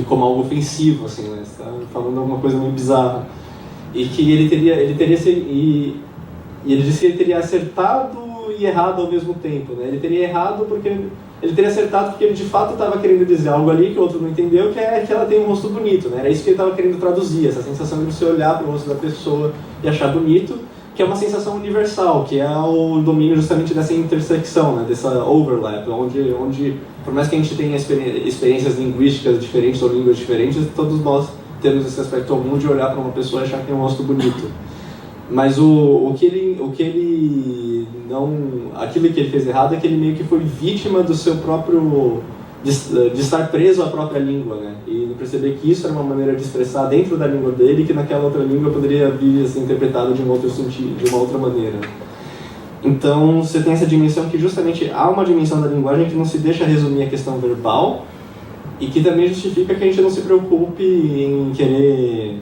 S2: como algo ofensivo, assim, né? Você está falando alguma coisa meio bizarra. E que ele disse que ele teria acertado e errado ao mesmo tempo, né? Ele teria errado porque ele teria acertado porque ele de fato estava querendo dizer algo ali que o outro não entendeu, que é que ela tem um rosto bonito, né? Era isso que ele estava querendo traduzir, essa sensação de você olhar para o rosto da pessoa e achar bonito, que é uma sensação universal, que é o domínio justamente dessa intersecção, né? Dessa overlap, onde por mais que a gente tenha experiências linguísticas diferentes ou línguas diferentes, todos nós temos esse aspecto comum de olhar para uma pessoa e achar que tem um rosto bonito. Mas aquilo que ele fez errado é que ele meio que foi vítima do seu próprio de estar preso à própria língua, né? E perceber que isso era uma maneira de expressar dentro da língua dele, que naquela outra língua poderia vir a ser interpretado de um outro sentido, de uma outra maneira. Então você tem essa dimensão que justamente há uma dimensão da linguagem que não se deixa resumir a questão verbal e que também justifica que a gente não se preocupe em querer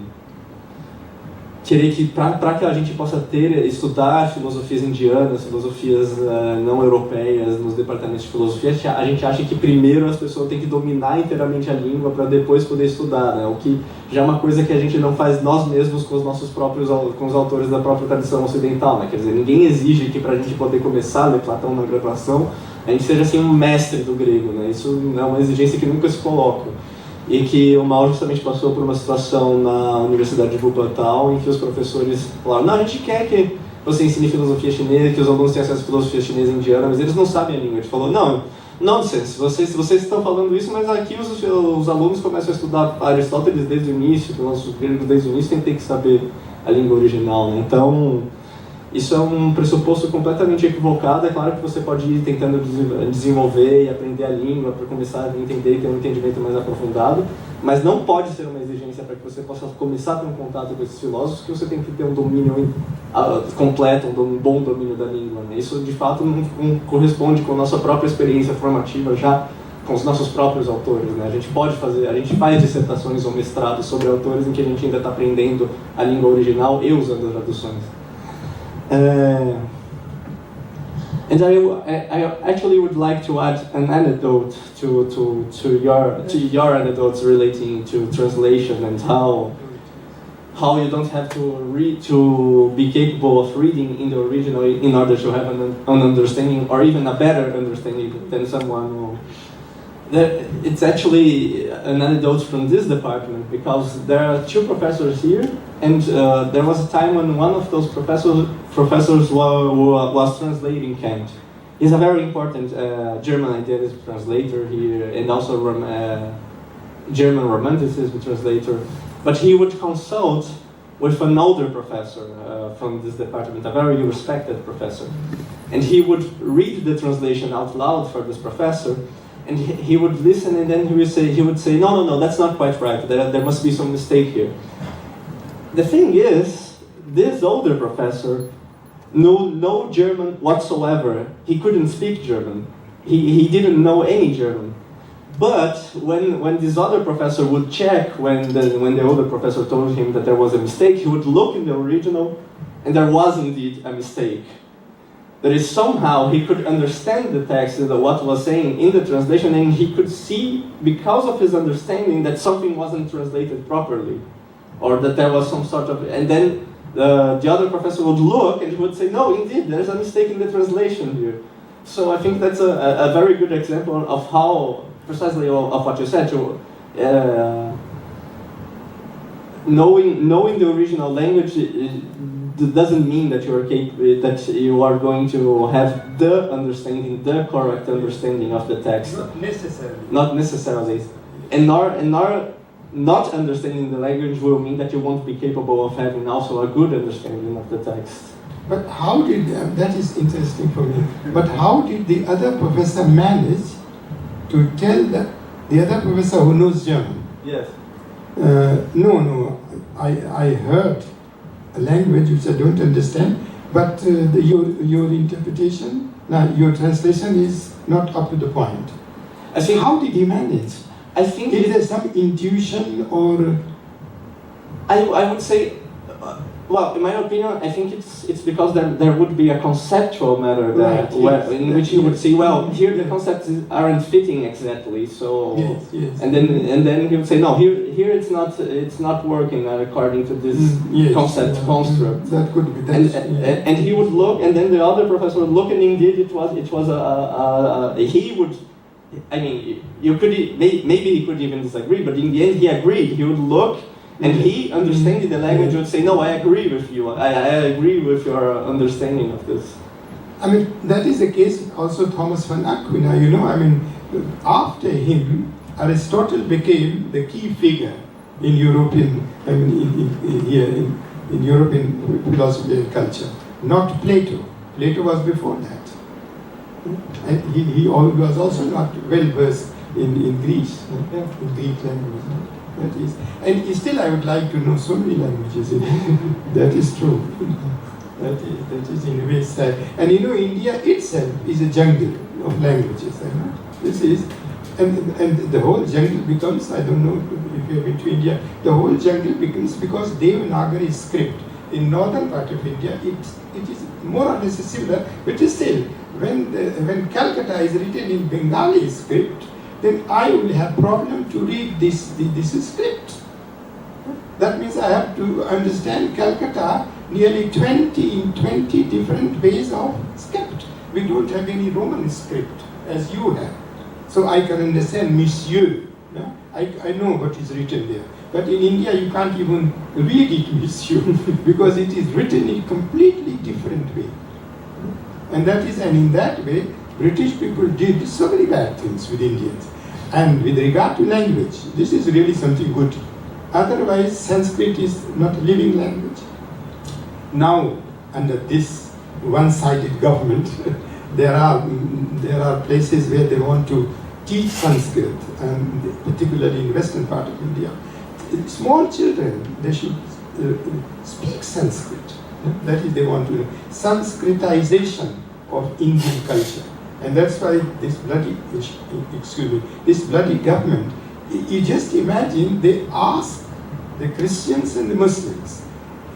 S2: que para que a gente possa estudar filosofias indianas, filosofias não europeias nos departamentos de filosofia, a gente acha que primeiro as pessoas têm que dominar inteiramente a língua para depois poder estudar, né? O que já é uma coisa que a gente não faz nós mesmos com com os autores da própria tradição ocidental, né? Quer dizer, ninguém exige que para a gente poder começar a ler Platão na graduação, a gente seja assim um mestre do grego, né? Isso é uma exigência que nunca se coloca. E que o Mal justamente passou por uma situação na Universidade de Wuppertal em que os professores falaram, não, a gente quer que você ensine filosofia chinesa, que os alunos tenham acesso à filosofia chinesa e indiana, mas eles não sabem a língua. Ele falou, não, vocês estão falando isso, mas aqui os alunos começam a estudar Aristóteles desde o início, filósofos gregos desde o início, tem que saber a língua original, né? Então, isso é um pressuposto completamente equivocado. É claro que você pode ir tentando desenvolver e aprender a língua para começar a entender e ter um entendimento mais aprofundado, mas não pode ser uma exigência para que você possa começar a ter um contato com esses filósofos que você tem que ter um domínio completo, um bom domínio da língua, né? Isso de fato não corresponde com a nossa própria experiência formativa já com os nossos próprios autores, né? A gente faz dissertações ou mestrados sobre autores em que a gente ainda está aprendendo a língua original e usando as traduções. And I actually would like to add an anecdote to your anecdotes relating to translation and how you don't have to be capable of reading in the original in order to have an understanding or even a better understanding than someone who... It's actually an anecdote from this department because there are two professors here, and there was a time when one of those professors was translating Kant. He's a very important German idealist translator here, and also German Romanticism translator. But he would consult with an older professor from this department, a very respected professor, and he would read the translation out loud for this professor. And he would listen, and then he would say, no, that's not quite right. There must be some mistake here. The thing is, this older professor knew no German whatsoever. He couldn't speak German. He didn't know any German. But when this other professor would check, when the older professor told him that there was a mistake, he would look in the original, and there was indeed a mistake. That is, somehow he could understand the text and what was saying in the translation, and he could see, because of his understanding, that something wasn't translated properly, or that there was some sort of... And then the other professor would look and he would say, no, indeed, there's a mistake in the translation here. So I think that's a very good example of how, precisely of what you said, knowing the original language doesn't mean that you are going to have the correct understanding of the text.
S1: Not necessarily.
S2: Not necessarily. and our not understanding the language will mean that you won't be capable of having also a good understanding of the text.
S1: But how did, that is interesting for me, but how did the other professor manage to tell that, the other professor who knows German?
S2: Yes.
S1: No, I heard a language which I don't understand, but your interpretation, your translation is not up to the point.
S2: I think,
S1: how did he manage?
S2: I think
S1: is there some intuition or?
S2: I would say, well, in my opinion, I think it's because there would be a conceptual matter there,
S1: right, yes,
S2: in which you would say, well, here the concepts aren't fitting exactly, so
S1: yes.
S2: and then he would say, no, here it's not working according to this concept construct.
S1: That could be.
S2: And he would look, and then the other professor would look, and indeed it was he would. I mean, you could maybe he could even disagree, but in the end he agreed. He would look. And he, understanding the language, would say, no, I agree with you. I agree with your understanding of this.
S1: I mean, that is the case also Thomas von Aquin. After him, Aristotle became the key figure in European, in European philosophy and culture. Not Plato. Plato was before that. And he was also not well versed in Greece, in Greek language. That is, and still I would like to know so many languages. That is true. That is in a way sad. And India itself is a jungle of languages. This is, and the whole jungle becomes, I don't know if you've been to India, the whole jungle becomes because Devanagari script in northern part of India, it is more or less similar, but still, when Calcutta is written in Bengali script, then I will have problem to read this script. That means I have to understand Calcutta nearly 20 different ways of script. We don't have any Roman script as you have. So I can understand Monsieur. Yeah? I know what is written there. But in India you can't even read it Monsieur because it is written in a completely different way. And in that way, British people did so many bad things with Indians. And with regard to language, this is really something good. Otherwise, Sanskrit is not a living language. Now, under this one-sided government, there are places where they want to teach Sanskrit, and particularly in western part of India. Small children, they should speak Sanskrit. That is, they want to Sanskritization of Indian culture. And that's why this bloody government, you just imagine, they ask the Christians and the Muslims.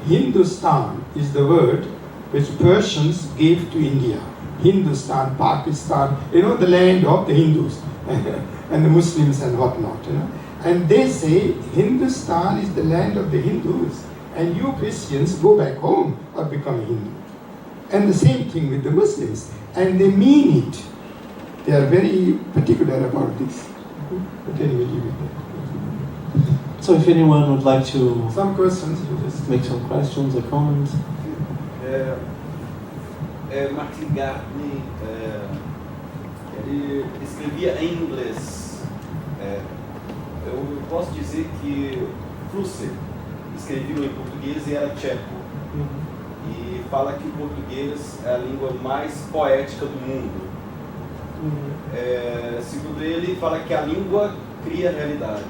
S1: Hindustan is the word which Persians gave to India. Hindustan, Pakistan, the land of the Hindus and the Muslims and whatnot. And they say Hindustan is the land of the Hindus, and you Christians go back home or become a Hindu. And the same thing with the Muslims. And they mean it. They are very particular about this. But anyway, leave it there.
S2: So if anyone would like to
S1: some questions, you just
S2: make some questions or comments.
S5: Martin Gartner, ele escrevia em inglês. Eu posso dizer que Flusser escrevia em português e era tcheco. E fala que o português é a língua mais poética do mundo. Segundo ele, fala que a língua cria a realidade.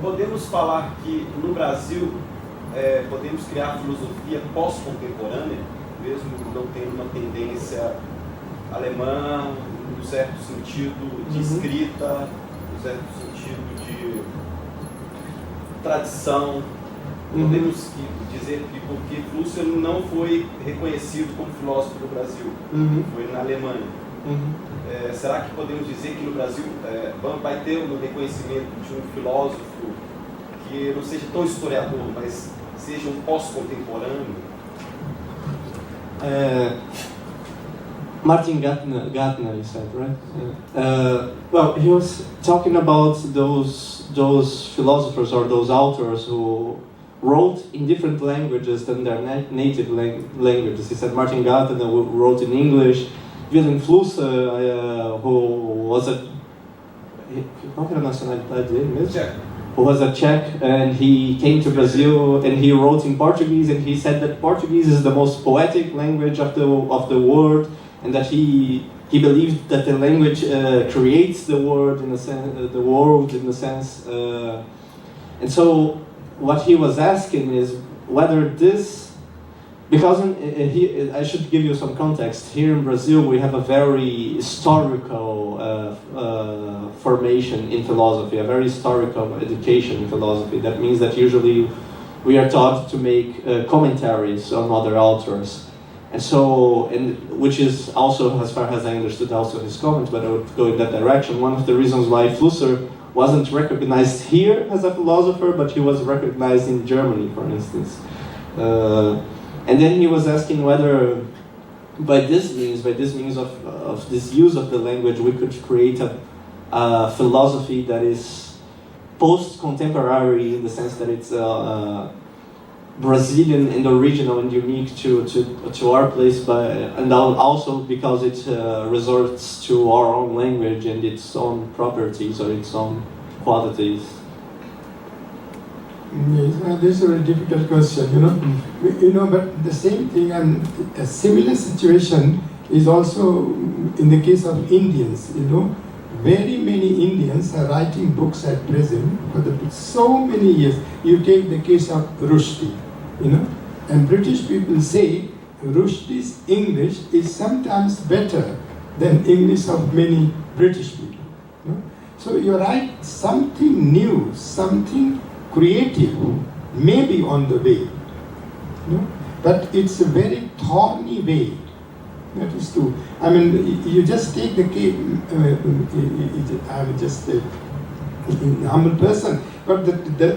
S5: Podemos falar que no Brasil podemos criar filosofia pós-contemporânea, mesmo não tendo uma tendência alemã, no certo sentido de escrita, no certo sentido de tradição. Podemos dizer que porque Flusser não foi reconhecido como filósofo do Brasil, foi na Alemanha. Será que podemos dizer que no Brasil vai ter um reconhecimento de um filósofo que não seja tão historiador, mas seja um pós-contemporâneo?
S2: Martin Gartner, you said, right? Well, he was talking about those philosophers or those authors who wrote in different languages than their native languages. He said Martin Gartner wrote in English, Wilhelm Flusser, who was qual que era a nacionalidade dele mesmo?
S5: Check.
S2: Who was a Czech, and he came to Brazil and he wrote in Portuguese, and he said that Portuguese is the most poetic language of the world, and that he believed that the language creates the world in a sense, the world in a sense. And so what he was asking is whether this, because I should give you some context. Here in Brazil, we have a very historical formation in philosophy, a very historical education in philosophy. That means that usually we are taught to make commentaries on other authors. And so, which is also, as far as I understood, also his comment, but I would go in that direction. One of the reasons why Flusser wasn't recognized here as a philosopher, but he was recognized in Germany, for instance. And then he was asking whether, by this means of this use of the language, we could create a philosophy that is post-contemporary in the sense that it's Brazilian and original and unique to our place, and also because it resorts to our own language and its own properties or its own qualities.
S1: Yes, this is a very difficult question, but the same thing and a similar situation is also in the case of Indians, Very many Indians are writing books at present for so many years. You take the case of Rushdie, and British people say Rushdi's English is sometimes better than English of many British people. So you write something new, something creative, may be on the way, but it's a very thorny way. That is true. I mean, you just take the case. I'm just a humble person, but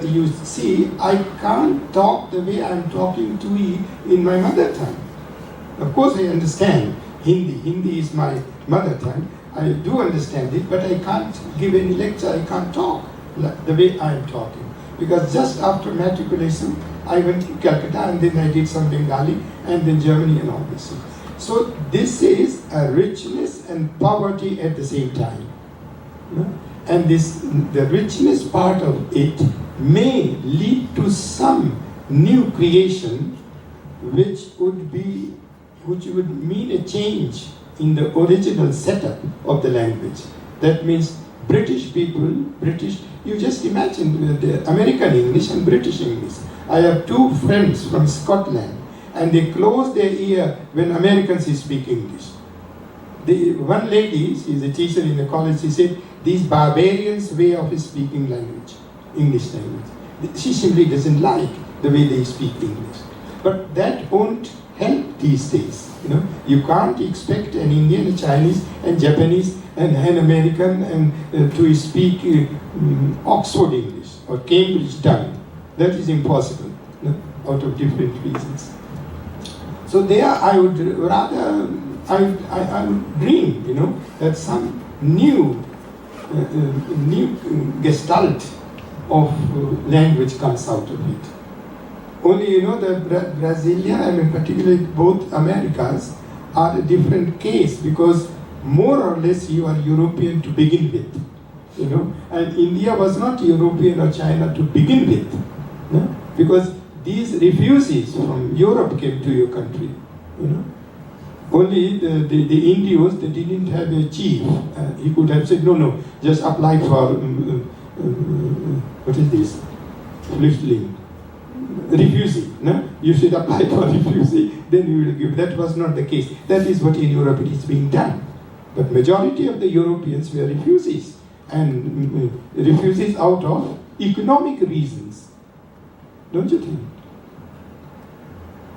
S1: you see, I can't talk the way I'm talking to you in my mother tongue. Of course, I understand Hindi. Hindi is my mother tongue. I do understand it, but I can't give any lecture. I can't talk the way I'm talking. Because just after matriculation, I went to Calcutta and then I did some Bengali and then Germany and all this. So this is a richness and poverty at the same time. And the richness part of it may lead to some new creation which would mean a change in the original setup of the language. That means British people, you just imagine the American English and British English. I have two friends from Scotland and they close their ear when Americans speak English. One lady, she's a teacher in the college, she said, these barbarians' way of speaking English language. She simply doesn't like the way they speak English. But that won't help these days. You can't expect an Indian, a Chinese, and Japanese, and an American and to speak Oxford English or Cambridge tongue. That is impossible, out of different reasons. So there, I would rather, I would dream, that some new gestalt of language comes out of it. Only, the Brazilian, I mean, particularly both Americas, are a different case because more or less you are European to begin with, and India was not European or China to begin with, because these refugees from Europe came to your country, Only the Indians, they didn't have a chief. He could have said, no, just apply for, what is this? Flüchtling. Refugee. No? You should apply for refugee, then you will give. That was not the case. That is what in Europe it is being done. But majority of the Europeans were refugees. And refugees out of economic reasons. Don't you think?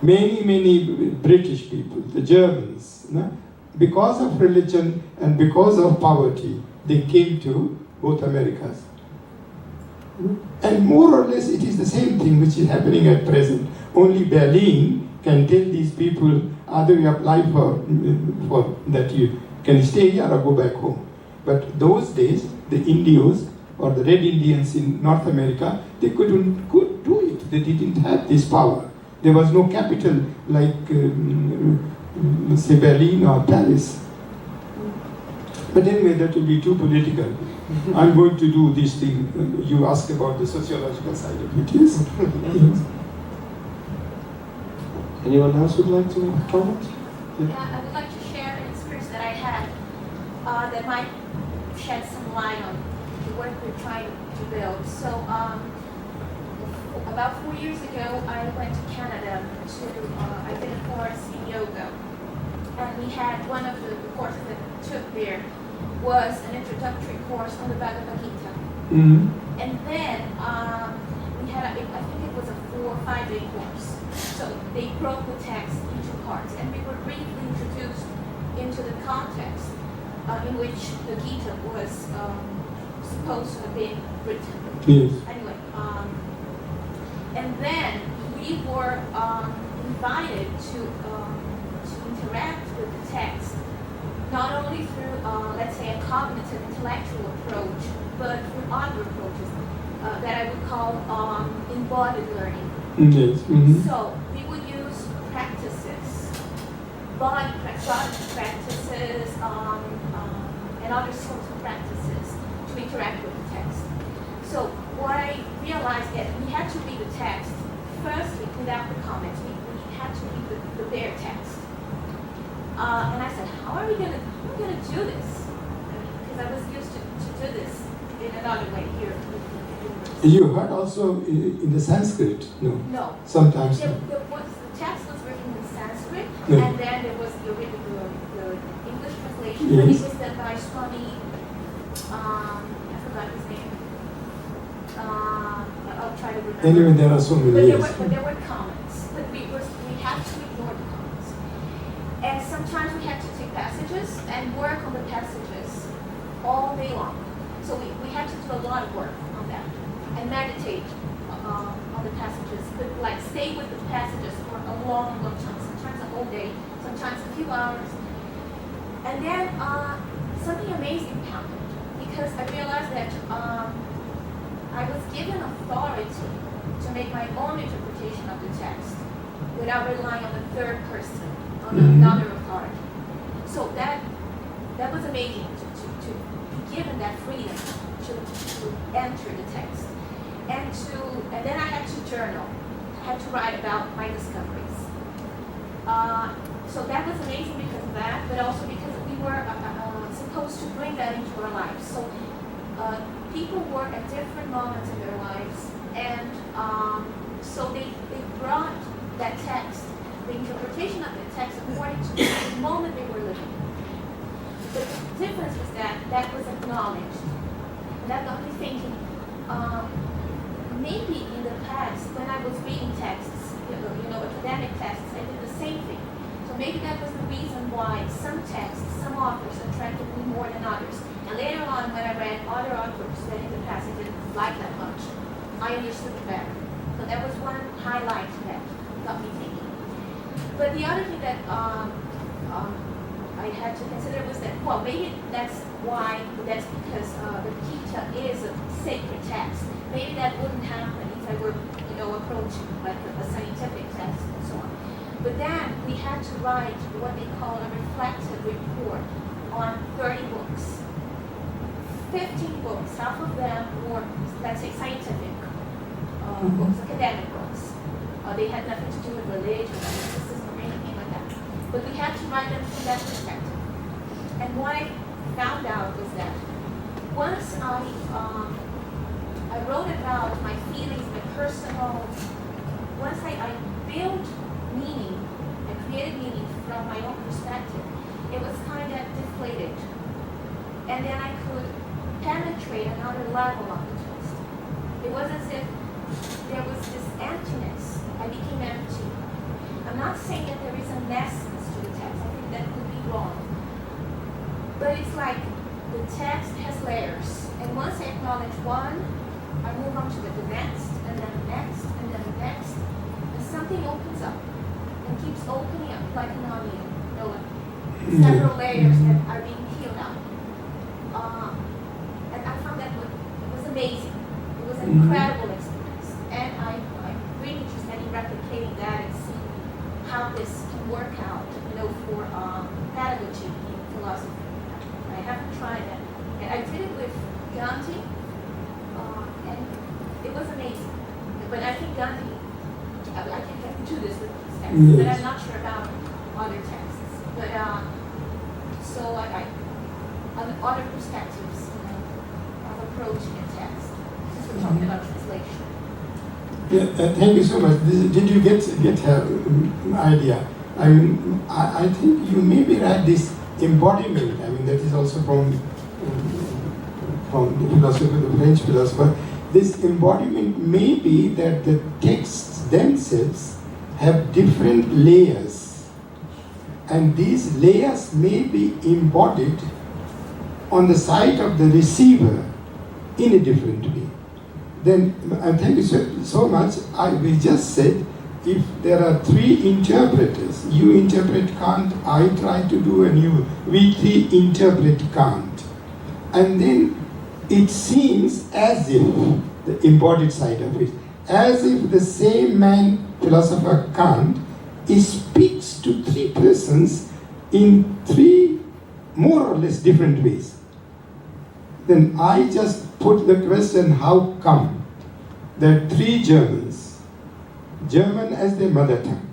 S1: Many British people, the Germans, because of religion and because of poverty, they came to both Americas. And more or less it is the same thing which is happening at present. Only Berlin can tell these people either you apply for that you can stay here or go back home. But those days, the Indios or the Red Indians in North America, they could do it. They didn't have this power. There was no capital like, say, Berlin or Paris. But anyway, that will be too political. I'm going to do this thing. You ask about the sociological side of it, yes? Yes.
S2: Anyone else would like to make a comment?
S4: Yeah, I would like to share an experience that I had that might shed some light on the work we're trying to build. So, about 4 years ago, I went to Canada I did a course in yoga. And we had one of the courses that we took there was an introductory course on the Bhagavad Gita.
S1: Mm-hmm.
S4: And then we had, I think it was a 4 or 5 day course. So they broke the text into parts, and we were briefly introduced into the context in which the Gita was supposed to have been written.
S1: Yes.
S4: Anyway, and then we were invited to interact with the text, not only through, let's say, a cognitive, intellectual approach, but through other approaches that I would call embodied learning.
S1: Yes. Mm-hmm.
S4: So we would use practices, body practices, and other sorts of practices to interact with the text. So what I realized that we had to read the text firstly without the comments. We had to read the bare text. And I said, how are we gonna do this? Because I was used to do this in another way here.
S1: You heard also in the Sanskrit? No.
S4: No.
S1: Sometimes.
S4: The text was written in Sanskrit,
S1: No.
S4: and then there was the English translation,
S1: Yes.
S4: but it was done by Swami, I forgot his name. I'll try to remember.
S1: Anyway, there are so many.
S4: But there were comments, but we had to ignore the comments. And sometimes we had to take passages and work on the passages all day long. So we had to do a lot of work on that and meditate on the passages, but like stay with the passages for a long, long time, sometimes a whole day, sometimes a few hours. And then something amazing happened because I realized that I was given authority to make my own interpretation of the text without relying on the third person, on another authority. So that was amazing to be given that freedom to enter the text. And then I had to journal. I had to write about my discoveries. So that was amazing because of that, but also because we were supposed to bring that into our lives. So people were at different moments in their lives, and so they brought that text, the interpretation of the text according to the moment they were living. The difference was that was acknowledged. And that got me thinking, maybe in the past, when I was reading texts, academic texts, I did the same thing. So maybe that was the reason why some texts, some authors attracted me more than others. And later on, when I read other authors that in the past I didn't like that much, I understood it better. So that was one highlight that got me thinking. But the other thing that I had to consider was that, well, maybe that's because the Gita is a sacred text. Maybe that wouldn't happen if I were, approaching like a scientific text and so on. But then we had to write what they call a reflective report on 30 books. 15 books, half of them were, let's say, scientific books, academic books. They had nothing to do with religion or mysticism or anything like that. But we had to write them from that perspective. And what I found out was that once I wrote about my feelings, my personal, once I built meaning and created meaning from my own perspective, it was kind of deflated. And then I could penetrate another level of the text. It was as if there was this emptiness. I became empty. I'm not saying that there is an essence to the text. I think that could be wrong. But it's like the text has layers. And once I acknowledge one, I move on to the next, and then the next, and then the next. And something opens up and keeps opening up like an onion. Several layers that are being peeled out. And I found that it was amazing. It was an incredible experience. And I'm really interested in replicating that and see how this can work out, for pedagogy in philosophy. I haven't tried Gandhi, and it was amazing. But I think Gandhi, I can do this with his text,
S1: Yes.
S4: but I'm not sure about other texts. But so I other perspectives, of approaching a text. Since we're talking about translation.
S1: Yeah, thank you so much. Did you get her idea? I mean, I think you maybe write this embodiment. I mean, that is also from the philosopher, the French philosopher. This embodiment may be that the texts themselves have different layers, and these layers may be embodied on the side of the receiver in a different way. Then, thank you so much. We just said, if there are three interpreters, you interpret Kant, I try to do, and we three interpret Kant. And then it seems as if, the embodied side of it, as if the same man, philosopher Kant, speaks to three persons in three more or less different ways. Then I just put the question, how come that three Germans, German as their mother tongue,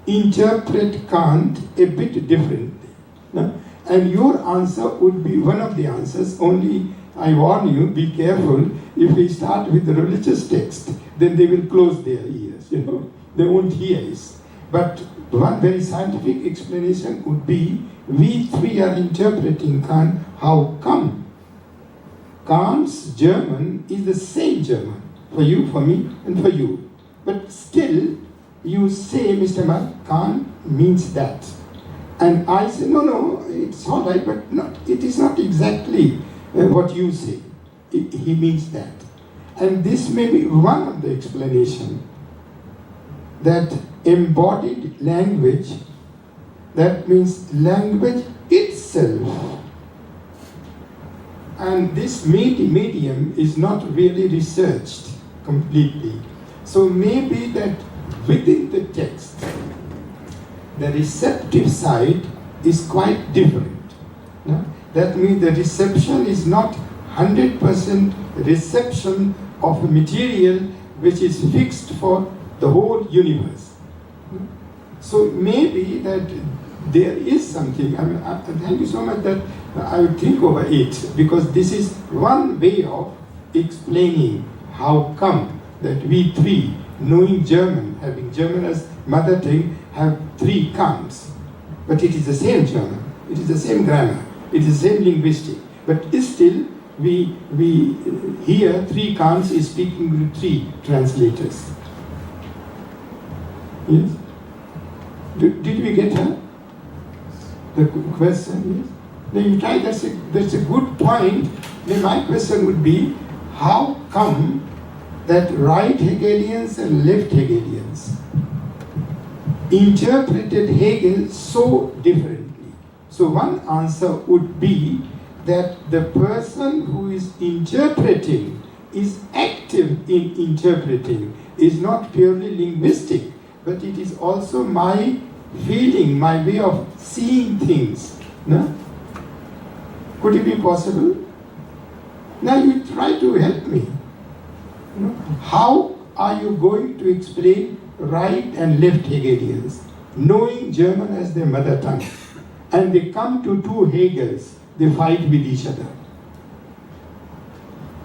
S1: interpret Kant a bit differently? No? And your answer would be one of the answers, only I warn you, be careful. If we start with the religious text, then they will close their ears, they won't hear us. But one very scientific explanation would be, we three are interpreting Kant, how come? Kant's German is the same German for you, for me, and for you. But still, you say, Mr. Mark, Kant means that. And I say, no, it's all right, but it is not exactly what you say. He means that. And this may be one of the explanations, that embodied language, that means language itself. And this medium is not really researched completely. So maybe that within the text, the receptive side is quite different. No? That means the reception is not 100% reception of a material which is fixed for the whole universe. So maybe that there is something, thank you so much that I would think over it, because this is one way of explaining how come that we three, knowing German, having German as mother tongue, have three Kants. But it is the same German, it is the same grammar, it is the same linguistic. But still, we hear three Kants is speaking with three translators. Yes? Did we get her? The question, yes? Then you try, that's a good point. Then my question would be, how come that right Hegelians and left Hegelians interpreted Hegel so differently? So one answer would be that the person who is interpreting is active in interpreting, is not purely linguistic, but it is also my feeling, my way of seeing things. No? Could it be possible? Now you try to help me. How are you going to explain right and left Hegelians, knowing German as their mother tongue? And they come to two Hegels, they fight with each other.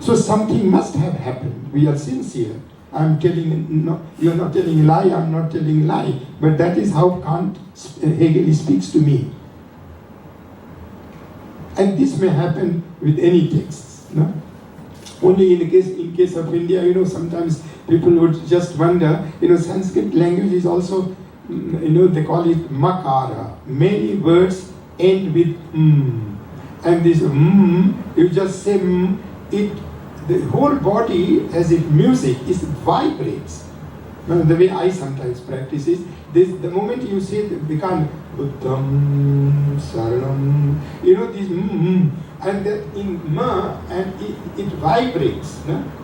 S1: So something must have happened. We are sincere. I'm telling, no, you're not telling a lie, I'm not telling a lie. But that is how Hegel speaks to me. And this may happen with any text. No? Only in case of India, sometimes people would just wonder, Sanskrit language is also, they call it makara. Many words end with And this you just say the whole body, as if music, vibrates. The way I sometimes practice is, the moment you say it become Buddham, Saranam, this and in ma, and it vibrates,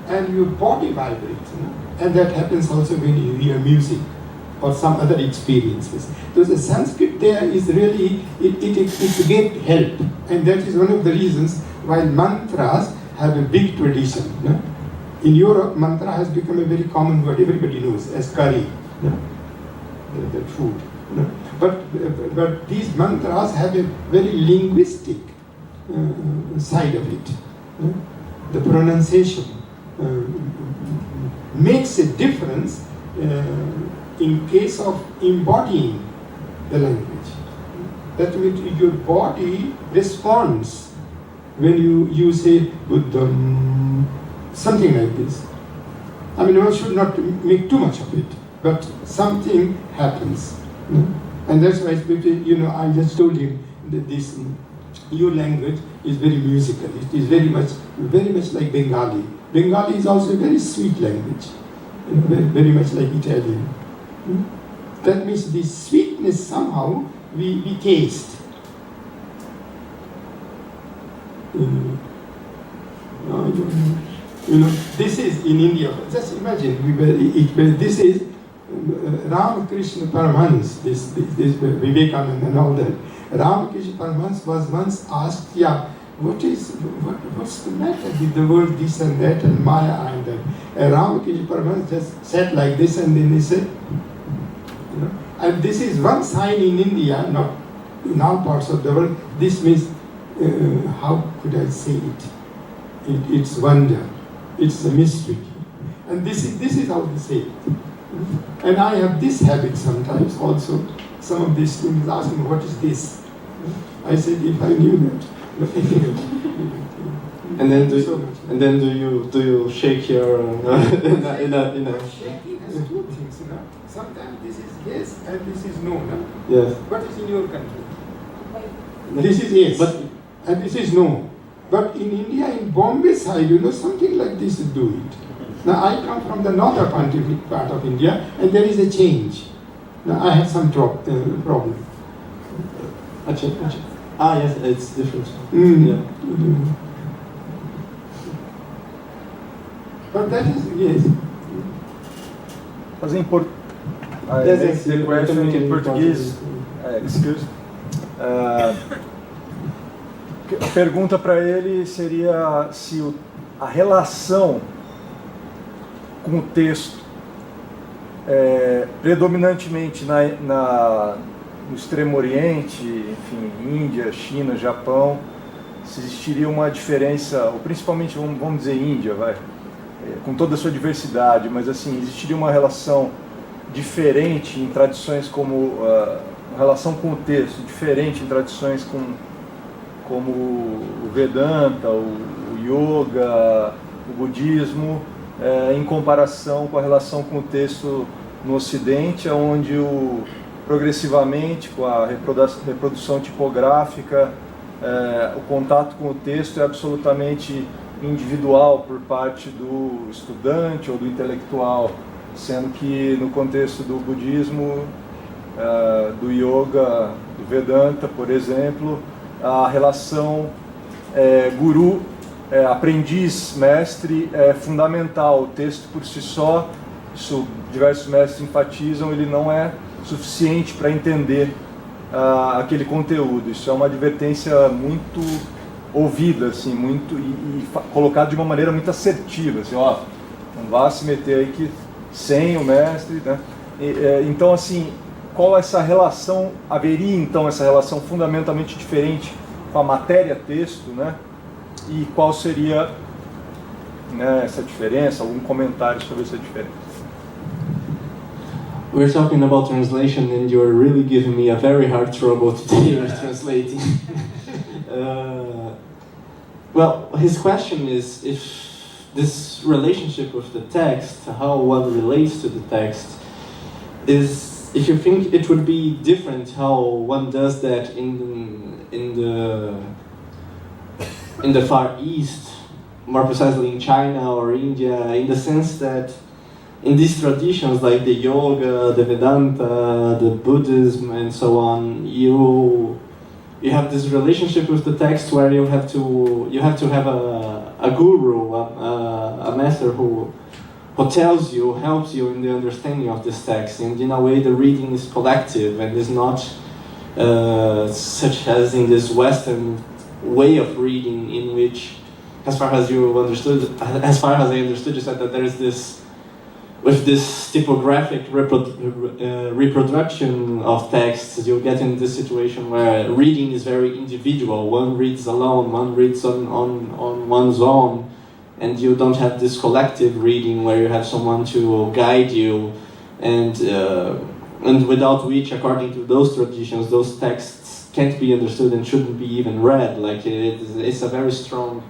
S1: and your body vibrates, and that happens also when you hear music or some other experiences. So the Sanskrit there is really, it gets help, and that is one of the reasons why mantras have a big tradition. No? In Europe, mantra has become a very common word. Everybody knows as curry, no? The food. No? But these mantras have a very linguistic side of it. No? The pronunciation makes a difference in case of embodying the language. That means your body responds when you say Buddham, something like this. I mean, one should not make too much of it, but something happens. And that's why, I just told him that this your language is very musical. It is very much like Bengali. Bengali is also a very sweet language, very much like Italian. That means the sweetness somehow we taste. This is in India. Just imagine, this is Ramakrishna Paramhans, this Vivekananda and all that. Ramakrishna Paramhans was once asked, what's the matter with the word this and that and Maya and that? And Ramakrishna Paramhans just sat like this and then he said, and this is one sign in India, not in all parts of the world. This means, how could I say it? It's wonder, it's a mystery. And this is how they say it. And I have this habit sometimes also. Some of these students ask me, what is this? I said, if I knew that.
S2: And then do you shake your in a
S1: shaking has two things, Sometimes this is yes and this is no,
S2: Yes.
S1: What is in your country? This is yes, and this is no. But in India, in Bombay side, something like this do it. Now I come from the northern part of India, and there is a change. Now I have some problem.
S2: Yes, it's different.
S1: Yeah. But that is yes.
S3: Fazer the question in português. Excuse. A pergunta para ele seria se a relação com o texto, predominantemente no Extremo Oriente, enfim, Índia, China, Japão, se existiria uma diferença, ou principalmente, vamos dizer, Índia, com toda a sua diversidade, mas assim, existiria uma relação diferente em tradições como, uma relação com o texto, diferente em tradições como o Vedanta, o Yoga, o Budismo, em comparação com a relação com o texto no Ocidente, onde progressivamente, com a reprodução tipográfica, o contato com o texto é absolutamente individual por parte do estudante ou do intelectual, sendo que no contexto do budismo, do yoga, do Vedanta, por exemplo, a relação guru, aprendiz, mestre é fundamental. O texto por si só, isso diversos mestres enfatizam, ele não é suficiente para entender aquele conteúdo. Isso é uma advertência muito ouvida, assim, muito e colocada de uma maneira muito assertiva, assim, não vá se meter aí que sem o mestre, né? Então, assim, qual essa relação, haveria então essa relação fundamentalmente diferente com a matéria-texto, né? E qual seria, né, essa diferença? Algum comentário sobre essa diferença?
S2: We're talking about translation, and you're really giving me a very hard trouble today with translating. Well, his question is if this relationship with the text, how one relates to the text, is if you think it would be different how one does that in the Far East, more precisely in China or India, in the sense that in these traditions like the yoga, the Vedanta, the Buddhism, and so on, you have this relationship with the text where you have to have a guru, a master who tells you, helps you in the understanding of this text, and in a way the reading is collective and is not such as in this Western way of reading in which as far as you understood, as far as I understood, you said that there is this, with this typographic reproduction of texts, you get in this situation where reading is very individual. One reads alone, one reads on one's own, and you don't have this collective reading where you have someone to guide you, and without which, according to those traditions, those texts can't be understood and shouldn't be even read. Like it's a very strong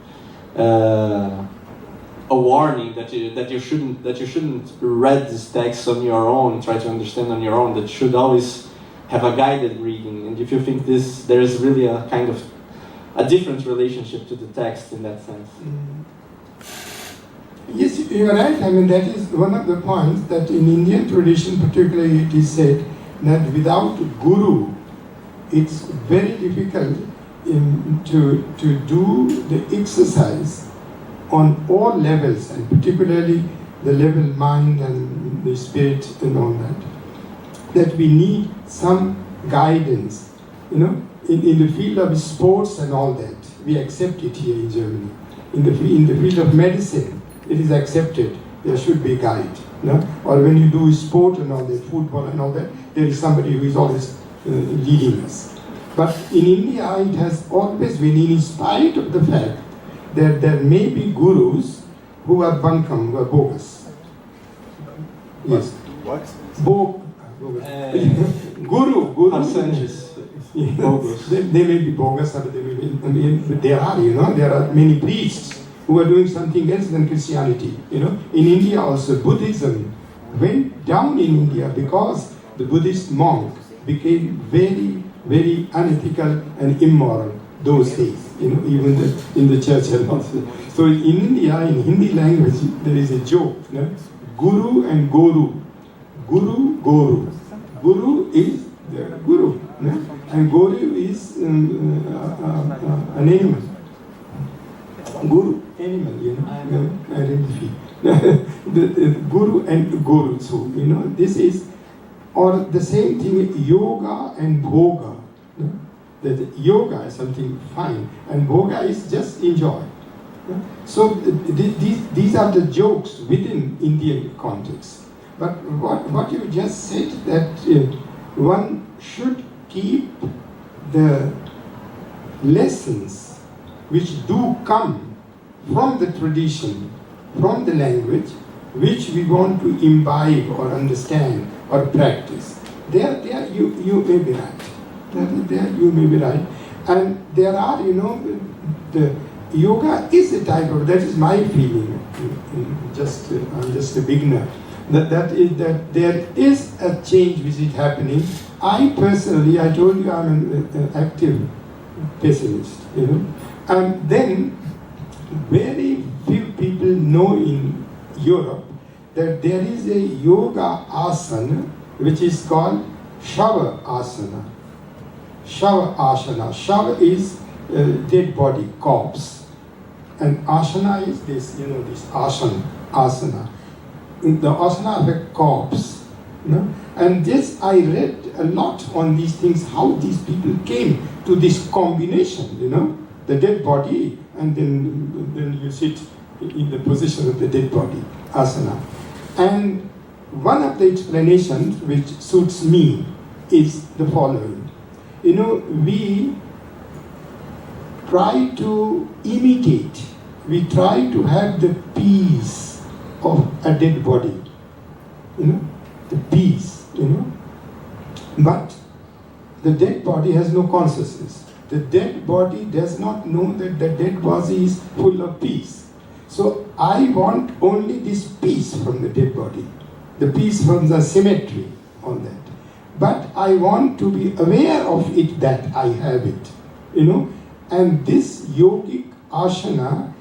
S2: a warning that you shouldn't read these texts on your own, try to understand on your own. That you should always have a guided reading. And if you think there is really a kind of a different relationship to the text in that sense.
S1: Yes, you are right. I mean, that is one of the points that in Indian tradition particularly it is said that without guru, it's very difficult to do the exercise on all levels, and particularly the level mind and the spirit and all that we need some guidance. You know, in the field of sports and all that, we accept it here in Germany. In the field of medicine, it is accepted. There should be a guide. You know? Or when you do sport and all that, football and all that, there is somebody who is always leading us. But in India, it has always been, in spite of the fact that there may be gurus who are bunkam, who are bogus. Yes.
S3: What?
S1: Bogus. Guru.
S2: Bogus.
S1: They may be bogus, or they may be, but there are many priests who are doing something else than Christianity. You know, in India also, Buddhism went down in India because the Buddhist monk became very, very unethical and immoral those days. You know, even in the church and also. So in India, in Hindi language, there is a joke. You know? Guru and Goru. Guru. Guru is the guru. You know? And Goru is an animal. Guru, animal, you know, identity. the Guru and Goru. So, you know, this is, or the same thing with yoga and bhoga. You know? That yoga is something fine, and bhoga is just enjoy. So these are the jokes within Indian context. But what you just said, that one should keep the lessons which do come from the tradition, from the language, which we want to imbibe or understand or practice. There you may be right. There you may be right. And there are, you know, the yoga is a type of, that is my feeling, I'm just a beginner, that there is a change which is happening. I personally, I told you I'm an active pessimist, you know. And then very few people know in Europe that there is a yoga asana which is called Shava asana. Shava asana. Shava is dead body, corpse. And asana is this, you know, this asana. The asana of a corpse. You know? And this, I read a lot on these things, how these people came to this combination, you know, the dead body, and then you sit in the position of the dead body, asana. And one of the explanations which suits me is the following. You know, we try to imitate, we try to have the peace of a dead body, you know, the peace, you know. But the dead body has no consciousness. The dead body does not know that the dead body is full of peace. So I want only this peace from the dead body, the peace from the symmetry on that. But I want to be aware of it, that I have it, you know. And this yogic asana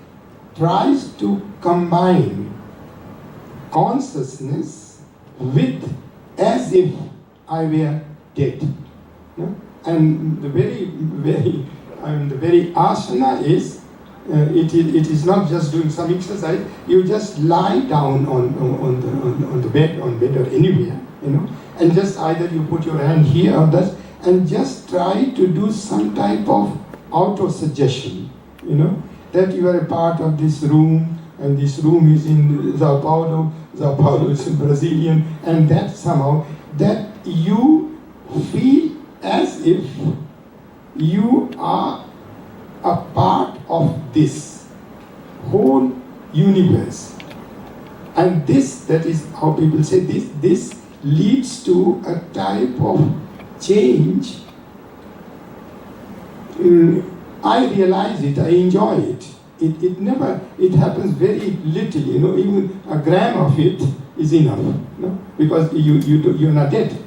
S1: tries to combine consciousness with as if I were dead. You know? And the very asana is, it is not just doing some exercise. You just lie down on the bed, or anywhere, you know, and just either you put your hand here or that, and just try to do some type of auto-suggestion, you know, that you are a part of this room, and this room is in Sao Paulo is Brazilian, and that somehow, that you feel as if you are a part of this whole universe. And this, that is how people say this leads to a type of change. I realize it, I enjoy it. It happens very little, even a gram of it is enough, because you're not dead.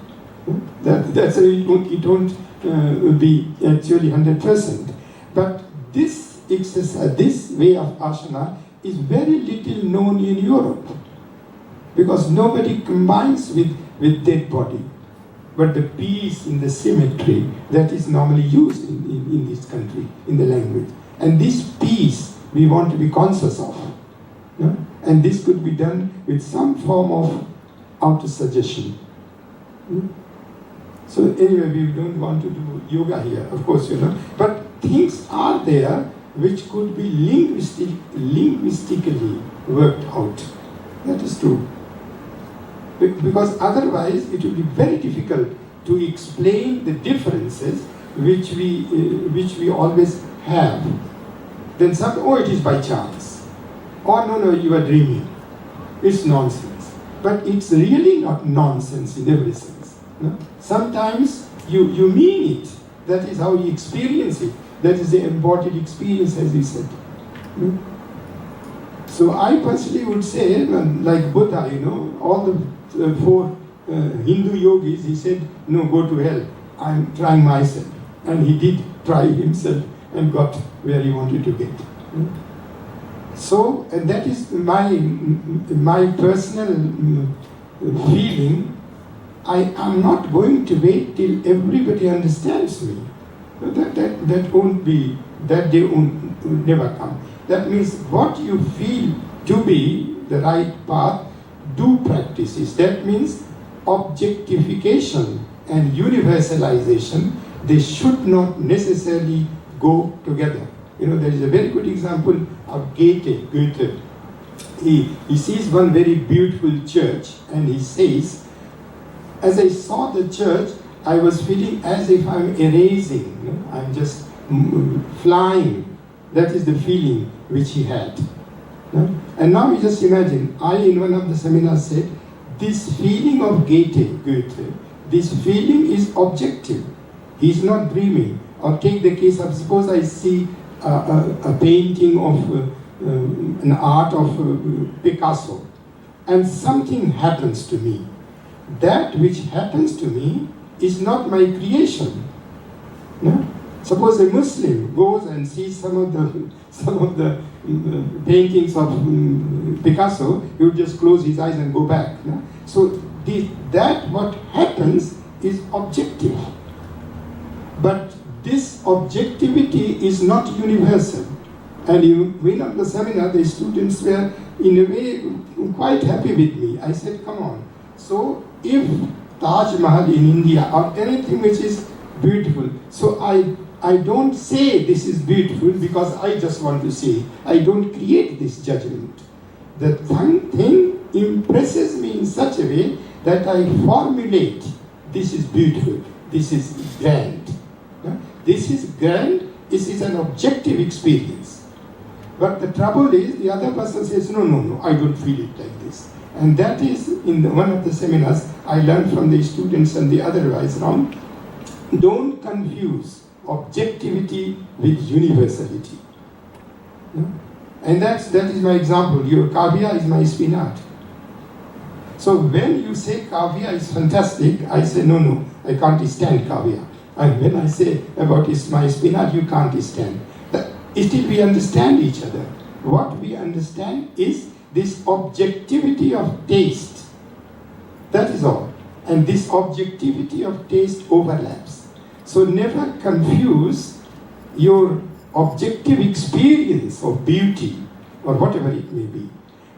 S1: That's why it won't be actually 100%. But this exercise, this way of asana is very little known in Europe, because nobody combines with dead body. But the peace in the symmetry that is normally used in this country, in the language. And this peace we want to be conscious of. And this could be done with some form of auto-suggestion. So anyway, we don't want to do yoga here, of course, But things are there which could be linguistically worked out. That is true. Because otherwise it will be very difficult to explain the differences which we always have. Then it is by chance. Or no, you are dreaming. It's nonsense. But it's really not nonsense in every sense. Sometimes you mean it. That is how you experience it. That is the embodied experience, as we said. So I personally would say, like Buddha, all the four Hindu yogis, he said, no, go to hell. I'm trying myself. And he did try himself and got where he wanted to get. So, and that is my personal feeling. I am not going to wait till everybody understands me. That won't be, that day won't never come. That means what you feel to be the right path, do practices. That means objectification and universalization, they should not necessarily go together. There is a very good example of Goethe. He sees one very beautiful church and he says, as I saw the church, I was feeling as if I'm erasing, I'm just flying. That is the feeling which he had. And now you just imagine, I in one of the seminars said, this feeling of Goethe, this feeling is objective. He's not dreaming. Or take the case of, suppose I see a painting of an art of Picasso, and something happens to me. That which happens to me is not my creation. Suppose a Muslim goes and sees some of the paintings of Picasso, he would just close his eyes and go back. So that what happens is objective. But this objectivity is not universal. And in the seminar, the students were in a way quite happy with me. I said, come on. So if Taj Mahal in India or anything which is beautiful, so I don't say this is beautiful because I just want to say. I don't create this judgment. The thing impresses me in such a way that I formulate, this is beautiful, this is grand. This is grand, this is an objective experience. But the trouble is, the other person says, no, I don't feel it like this. And that is, in one of the seminars, I learned from the students and the otherwise round, don't confuse objectivity with universality. And that is my example. Your kavya is my spinach. So when you say kavya is fantastic, I say, no, I can't stand kavya. And when I say about my spinach, you can't stand. Still we understand each other. What we understand is this objectivity of taste. That is all. And this objectivity of taste overlaps. So never confuse your objective experience of beauty or whatever it may be.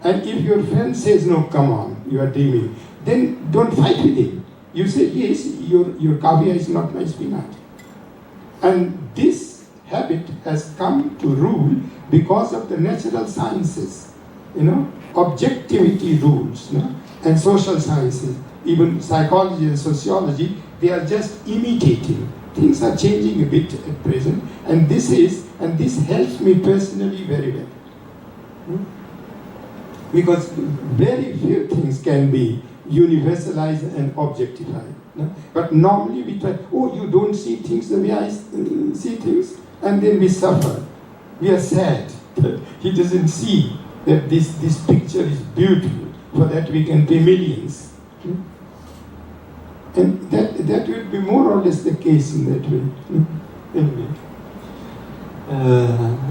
S1: And if your friend says, no, come on, you are dreaming, then don't fight with him. You say, yes, your kavya is not my spinach. And this habit has come to rule because of the natural sciences, objectivity rules, and social sciences, even psychology and sociology, they are just imitating. Things are changing a bit at present, and this helps me personally very well. Because very few things can be universalized and objectified. But normally we try, you don't see things the way I see things, and then we suffer. We are sad that he doesn't see that this picture is beautiful, for that we can pay millions. And that would be more or less the case in that way. Anyway.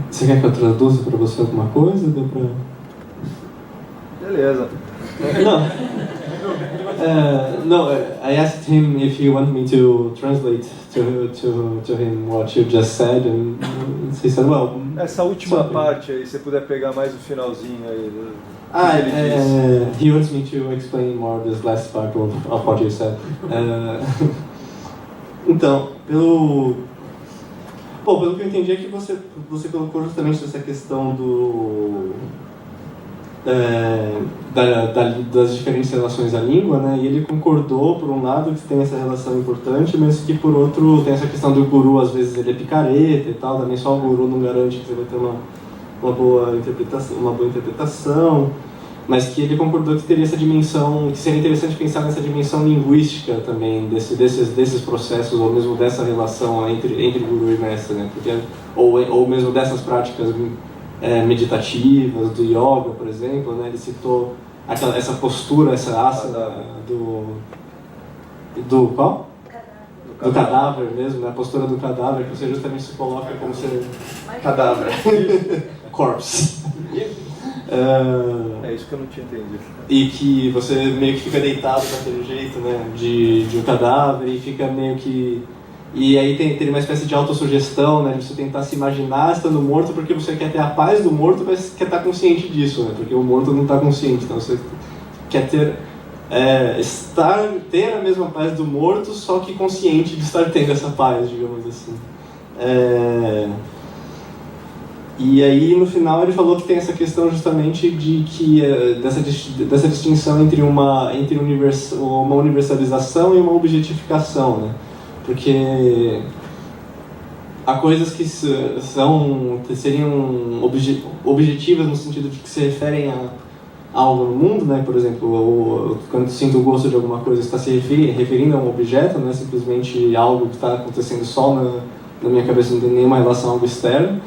S2: Você quer que eu traduza para você alguma coisa? Deu pra...
S3: Beleza.
S2: No, I asked him if he wanted me to translate to him what you just said, and he said, well...
S3: Essa última parte aí, se você puder pegar mais o finalzinho aí.
S2: He wants me to explain more this last part of what you said. Então, pelo que eu entendi é que você colocou justamente essa questão das diferentes relações à língua, né? E ele concordou, por um lado, que tem essa relação importante, mas que, por outro, tem essa questão do guru, às vezes ele é picareta e tal, também só o guru não garante que você vai ter uma boa interpretação, mas que ele concordou que teria essa dimensão, que seria interessante pensar nessa dimensão linguística também, desses processos, ou mesmo dessa relação entre guru e mestre, né? Porque, ou mesmo dessas práticas meditativas, do yoga, por exemplo, né? Ele citou essa postura, essa asana do qual? Do cadáver mesmo, né? A postura do cadáver, que você justamente se coloca como ser cadáver. Corpse.
S3: É isso que eu não tinha entendido.
S2: E que você meio que fica deitado daquele jeito, né? De um cadáver, e fica meio que... E aí tem uma espécie de autossugestão, né? De você tentar se imaginar estando morto, porque você quer ter a paz do morto, mas quer estar consciente disso, né? Porque o morto não está consciente, então você quer ter a mesma paz do morto, só que consciente de estar tendo essa paz, digamos assim. E aí, no final, ele falou que tem essa questão justamente de que dessa distinção entre uma universalização e uma objetificação, né? Porque há coisas que seriam objetivas no sentido de que se referem a algo no mundo, né? Por exemplo, quando sinto o gosto de alguma coisa, está se referindo a um objeto, não é simplesmente algo que está acontecendo só na minha cabeça, não tem nenhuma relação a algo externo.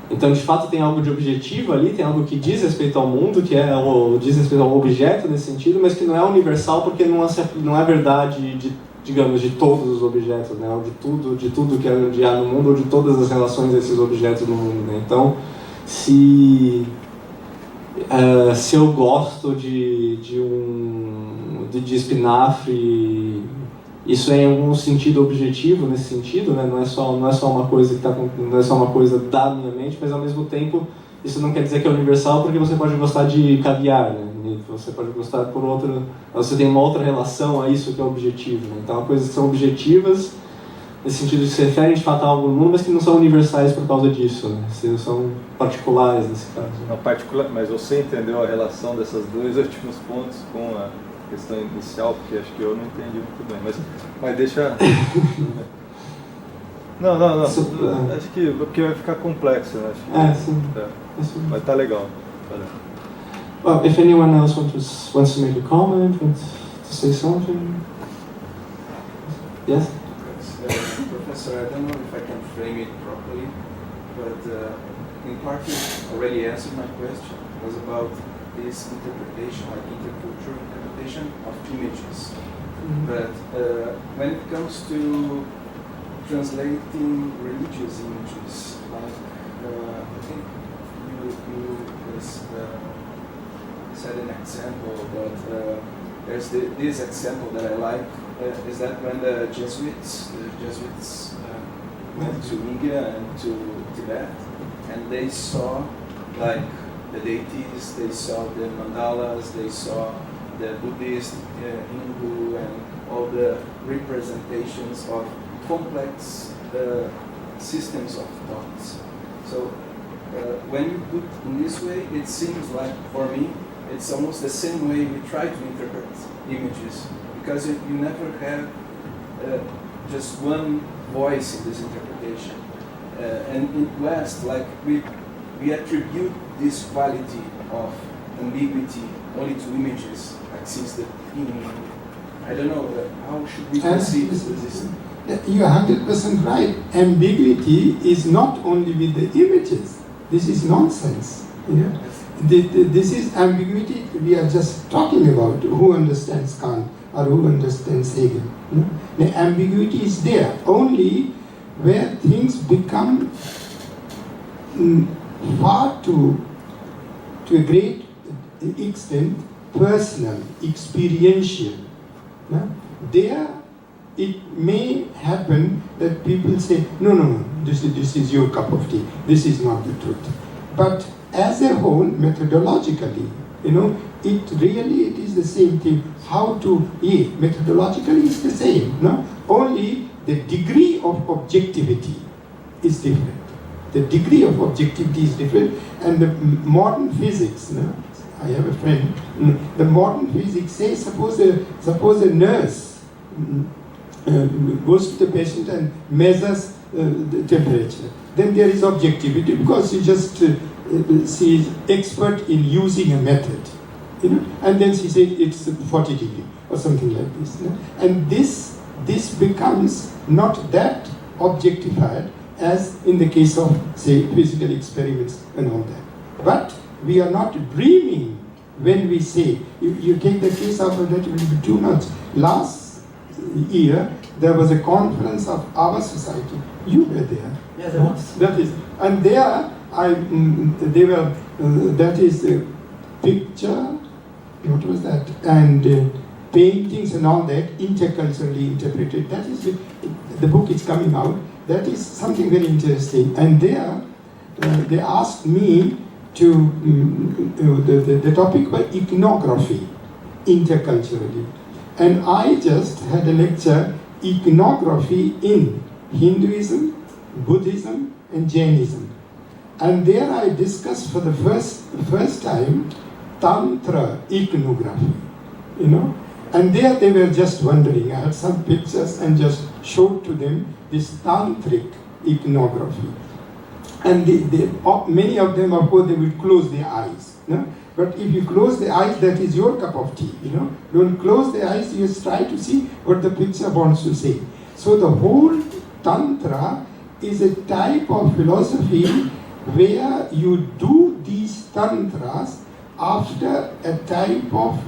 S2: Então, de fato, tem algo de objetivo ali, tem algo que diz respeito ao mundo, que diz respeito ao objeto nesse sentido, mas que não é universal porque não é verdade digamos, de todos os objetos, né? Ou de tudo que há no mundo, ou de todas as relações desses objetos no mundo, né? Então, se eu gosto de espinafre, isso é em algum sentido objetivo nesse sentido, né? Não é só uma coisa não é só uma coisa da minha mente, mas ao mesmo tempo isso não quer dizer que é universal, porque você pode gostar de caviar, né? Você pode gostar por outra, você tem uma outra relação a isso que é objetivo, né? Então há coisas que são objetivas nesse sentido de que se referem de fato a algo no mundo, mas que não são universais por causa disso, né? São particulares nesse caso.
S3: Não, mas você entendeu a relação desses dois últimos pontos com a questão inicial, porque acho que eu não entendi muito bem, mas deixa... Não. Acho que porque vai ficar complexo, né?
S2: Sim.
S3: Mas tá legal.
S2: Well, if anyone else wants to make a comment, wants to say something, yes.
S6: Professor, I don't know if I can frame it properly, but in part you already answered my question. It was about this interpretation, like intercultural interpretation of images. But when it comes to translating religious images, like I think you said an example, but there's this example that I like, is that when the Jesuits went to India and to Tibet, and they saw like the deities, they saw the mandalas, they saw the Buddhist, Hindu, and all the representations of complex systems of thoughts. So when you put in this way, it seems like, for me, it's almost the same way we try to interpret images, because you never have just one voice in this interpretation. And in West, like we attribute this quality of ambiguity only to images, like since the beginning. I don't know, how should we perceive this?
S1: You're 100% right. Ambiguity is not only with the images. This is nonsense. You know? This is ambiguity we are just talking about. Who understands Kant or who understands Hegel? You know? The ambiguity is there only where things become far to a great extent personal, experiential. Yeah? There it may happen that people say, no, this is your cup of tea. This is not the truth. But as a whole, methodologically, you know, it is the same thing. Methodologically it's the same. No? Only the degree of objectivity is different. The degree of objectivity is different, and the modern physics, no? I have a friend, the modern physics says, suppose a nurse goes to the patient and measures the temperature. Then there is objectivity because she is expert in using a method, you know, and then she says it's 40 degrees or something like this. You know? And this becomes not that objectified as in the case of, say, physical experiments and all that. But we are not dreaming when we say, you take the case of that will be too much. Last year, there was a conference of our society. You were there.
S2: Yeah, there was.
S1: That is, and there, that is a picture, what was that? And paintings and all that, interculturally interpreted. That is, the book is coming out. That is something very interesting. And there, they asked me to, the topic was iconography, interculturally. And I just had a lecture, iconography in Hinduism, Buddhism, and Jainism. And there I discussed for the first time Tantra iconography, you know. And there they were just wondering. I had some pictures and just showed to them this tantric iconography. And many of them, of course, they will close their eyes. You know? But if you close the eyes, that is your cup of tea. You know, don't close the eyes. You just try to see what the picture wants to say. So the whole tantra is a type of philosophy where you do these tantras after a type of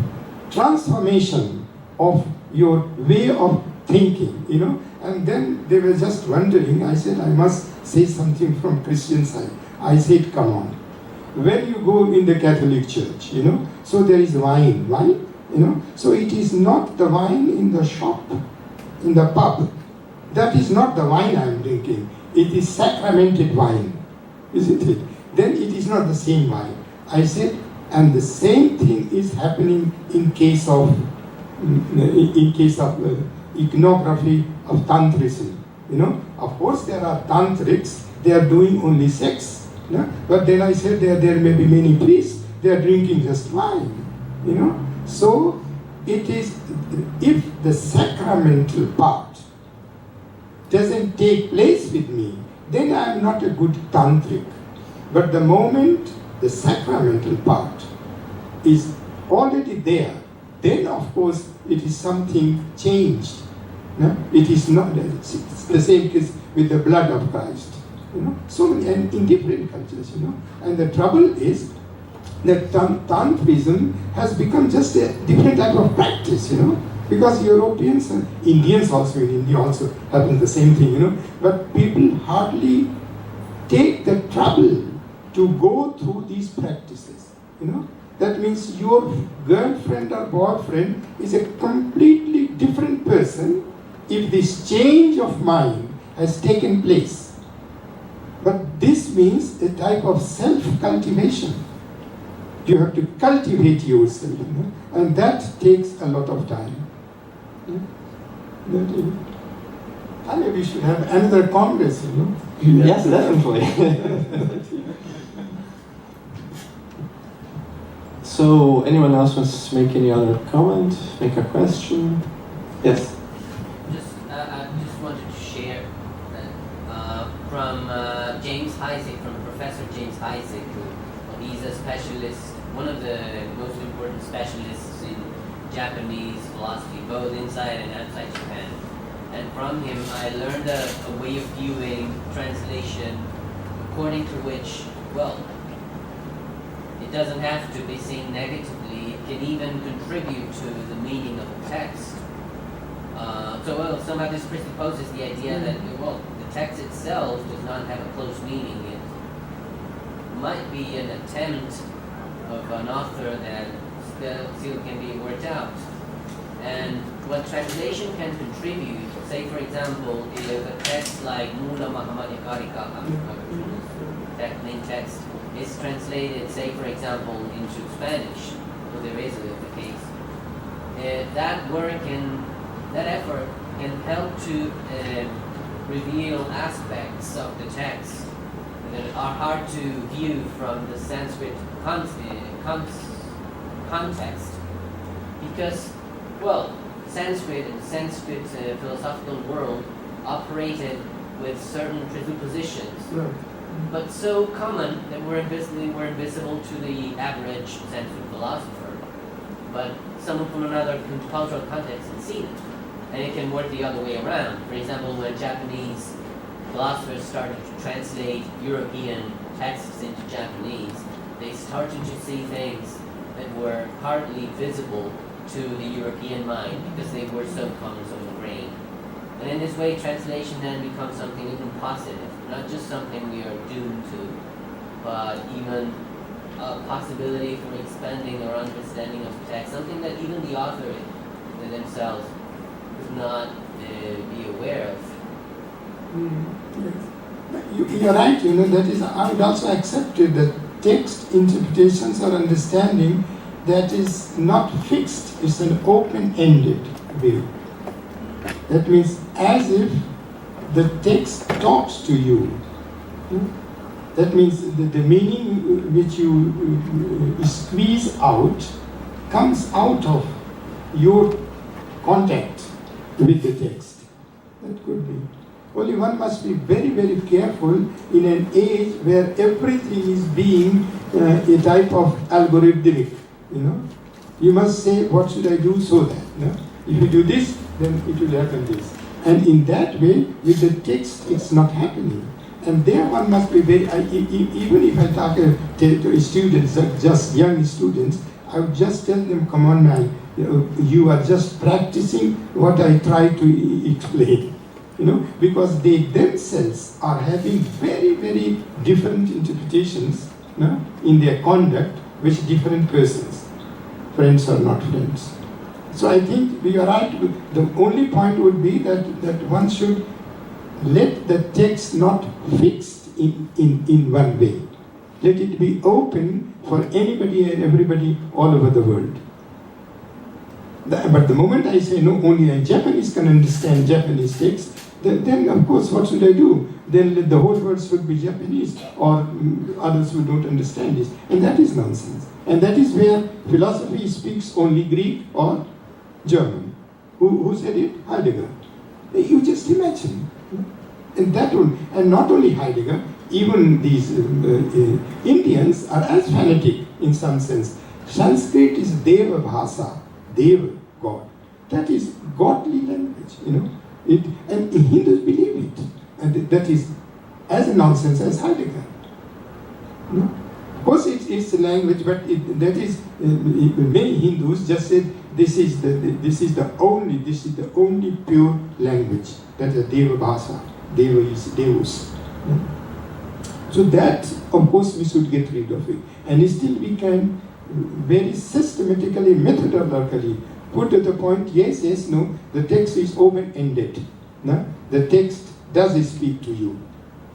S1: transformation of your way of thinking, you know. And then they were just wondering. I said, I must say something from Christian side. I said, come on. When you go in the Catholic Church, you know, so there is wine, you know. So it is not the wine in the shop, in the pub. That is not the wine I am drinking. It is sacramented wine, isn't it? Then it is not the same wine. I said, and the same thing is happening in case of iconography of tantrism. You know, of course there are tantrics. They are doing only sex. You know? But then I said there may be many priests. They are drinking just wine. You know, so it is, if the sacramental part doesn't take place with me, then I am not a good tantric. But the moment the sacramental part is already there, then of course it is something changed. No? It is not, it's the same case with the blood of Christ. You know? So many, and in different cultures, you know. And the trouble is that tantrism has become just a different type of practice, you know. Because Europeans and Indians also, in India also happens the same thing, you know. But people hardly take the trouble to go through these practices, you know. That means your girlfriend or boyfriend is a completely different person if this change of mind has taken place. But this means a type of self-cultivation. You have to cultivate yourself, you know, and that takes a lot of time. And maybe we should have another congress, you know.
S2: Yes, definitely. So, anyone else wants to make any other comment, make a question? Yes.
S7: I just wanted to share that from James Isaac, from Professor James Isaac, he's a specialist, one of the most important specialists in Japanese philosophy, both inside and outside Japan. And from him, I learned a way of viewing translation according to which, well, it doesn't have to be seen negatively. It can even contribute to the meaning of the text. Somehow this presupposes the idea that, well, the text itself does not have a close meaning. It might be an attempt of an author that still can be worked out. And what translation can contribute, say for example, if a text like Mula Mahamadhikarika, that main text, is translated, say for example, into Spanish, so there is a case, that work and that effort can help to reveal aspects of the text that are hard to view from the Sanskrit context, because, well, Sanskrit and the Sanskrit philosophical world operated with certain presuppositions,
S1: Right.
S7: but so common that were invisible to the average Sanskrit philosopher. But someone from another cultural context can see them. And it can work the other way around. For example, when Japanese philosophers started to translate European texts into Japanese, they started to see things that were hardly visible to the European mind because they were so common, so ingrained. And in this way, translation then becomes something even positive, not just something we are doomed to, but even a possibility for expanding our understanding of the text, something that even the author themselves could not be aware of.
S1: Yes. You're right, that is, I would also accept it, that text interpretations or understanding that is not fixed, it's an open-ended view. That means as if the text talks to you. That means the meaning which you squeeze out comes out of your contact with the text. That could be. Only one must be very, very careful in an age where everything is being a type of algorithmic. You must say, what should I do so that? If you do this, then it will happen this. And in that way, with the text, it's not happening. And there one must be very, even if I talk to students, just young students, I would just tell them, come on man, you are just practicing what I try to explain. Because they themselves are having very, very different interpretations in their conduct with different persons, friends or not friends. So I think we are right. The only point would be that one should let the text not fixed in one way. Let it be open for anybody and everybody all over the world. But the moment I say no, only a Japanese can understand Japanese text, then of course what should I do? Then the whole world should be Japanese, or others who don't understand this. And that is nonsense. And that is where philosophy speaks only Greek or German. Who said it? Heidegger. You just imagine. And that will, and not only Heidegger, even these Indians are as fanatic in some sense. Sanskrit is Deva Bhasa, Deva, God. That is godly language, and Hindus believe it. And that is as nonsense as Heidegger. Of course it's a language, but that is, many Hindus just said this is the only pure language. That is Deva Bhasa. Deva is Deus. So that, of course, we should get rid of it. And still we can very systematically, methodologically put to the point, yes, no, the text is open-ended. No? The text does speak to you.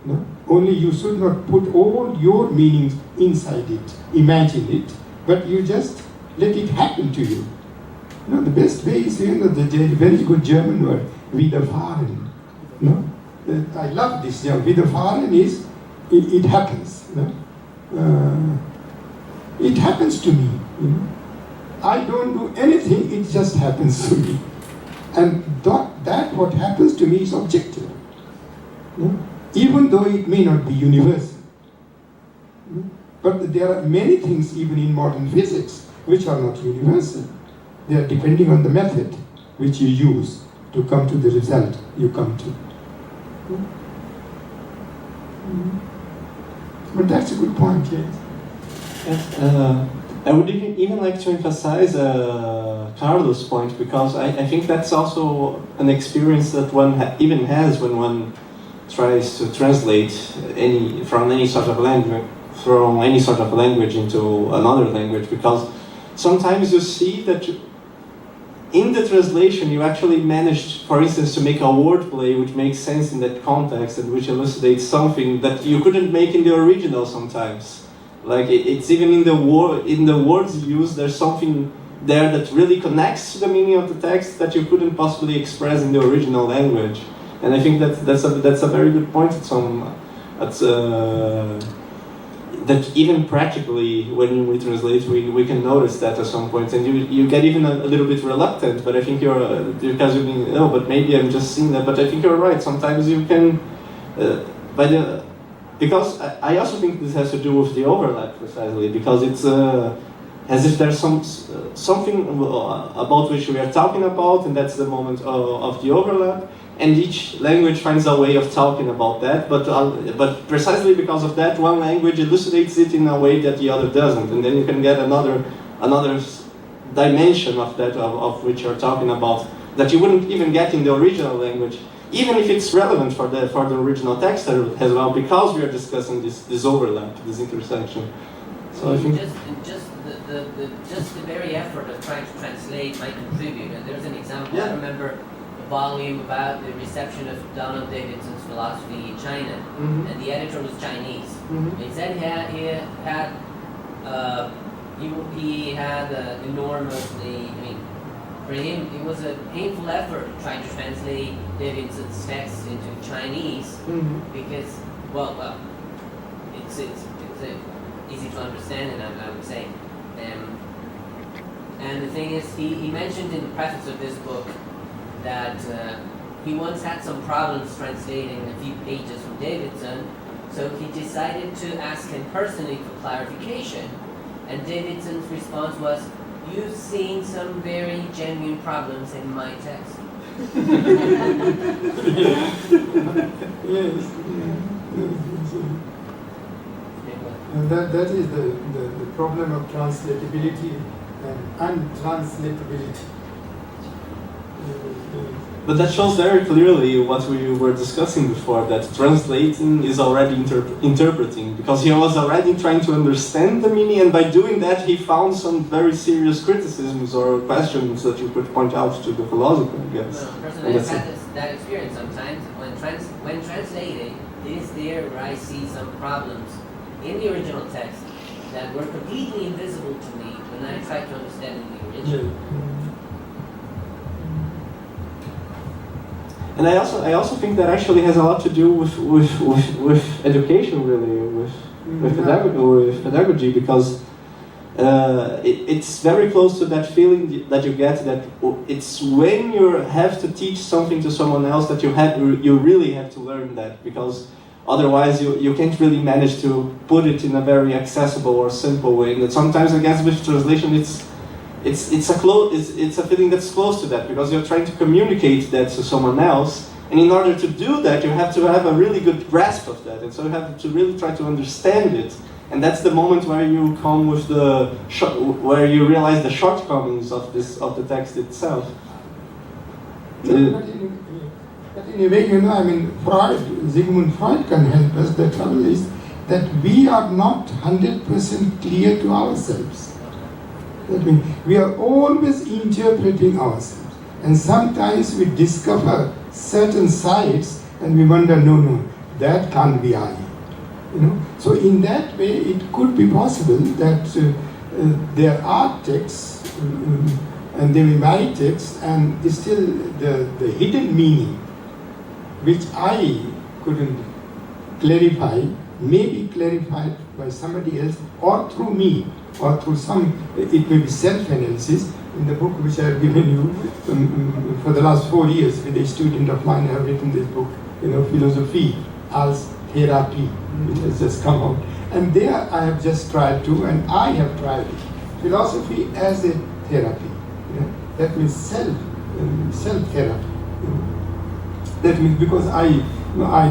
S1: No? Only you should not put all your meanings inside it, imagine it, but you just let it happen to you. The best way is, the very good German word, widerfahren. No? I love this. With the foreign is, it happens. It happens to me. I don't do anything, it just happens to me. And that what happens to me is objective. Even though it may not be universal. But there are many things even in modern physics which are not universal. They are depending on the method which you use to come to the result you come to. But that's a good point, yes.
S2: Yes, I would even like to emphasize Carlos' point, because I think that's also an experience that one even has when one tries to translate from any sort of language into another language, because sometimes you see that in the translation you actually managed, for instance, to make a wordplay which makes sense in that context and which elucidates something that you couldn't make in the original sometimes. Like it's even in the words used, there's something there that really connects to the meaning of the text that you couldn't possibly express in the original language. And I think that's a very good point. That even practically, when we translate, we can notice that at some point, and you get even a little bit reluctant. But I think because you mean, oh, but maybe I'm just seeing that. But I think you're right. Sometimes you can, because I also think this has to do with the overlap precisely, because it's as if there's something about which we are talking about, and that's the moment of the overlap. And each language finds a way of talking about that, but precisely because of that, one language elucidates it in a way that the other doesn't, and then you can get another dimension of that of which you're talking about that you wouldn't even get in the original language, even if it's relevant for the original text as well, because we are discussing this overlap, this intersection. So I think
S7: just the very effort of trying to translate might contribute. And there's an example.
S2: Yeah.
S7: I remember volume about the reception of Donald Davidson's philosophy in China, and the editor was Chinese. He said he had enormously. I mean, for him, it was a painful effort trying to translate Davidson's text into Chinese because, it's easy to understand, and I would say. And the thing is, he mentioned in the preface of this book that he once had some problems translating a few pages from Davidson, so he decided to ask him personally for clarification. And Davidson's response was, "You've seen some very genuine problems in my text."
S1: Yes. And that is the problem of translatability and untranslatability.
S2: But that shows very clearly what we were discussing before, that translating is already interpreting, because he was already trying to understand the meaning, and by doing that he found some very serious criticisms or questions that you could point out to the philosopher, I guess.
S7: Well, personally, I've had that experience sometimes. When translating, it is there where I see some problems in the original text that were completely invisible to me when I tried to understand in the original.
S2: And I also think that actually has a lot to do with education, really, with pedagogy, because it's very close to that feeling that you get that it's when you have to teach something to someone else that you really have to learn that, because otherwise you can't really manage to put it in a very accessible or simple way. And sometimes I guess with translation it's a feeling that's close to that, because you're trying to communicate that to someone else, and in order to do that you have to have a really good grasp of that, and so you have to really try to understand it, and that's the moment where you come with where you realize the shortcomings of the text itself.
S1: But in a way, Sigmund Freud can help us. The trouble is that we are not 100% clear to ourselves. That means we are always interpreting ourselves, and sometimes we discover certain sides and we wonder, no, that can't be I. So in that way, it could be possible that there are texts and they may be my texts, and still the hidden meaning which I couldn't clarify, may be clarified by somebody else or through me or through some, it may be self-analysis. In the book which I have given you for the last 4 years with a student of mine, I have written this book, Philosophy as Therapy, which has just come out. And there I have just tried to, and I have tried it. Philosophy as a therapy. That means self-therapy. That means because I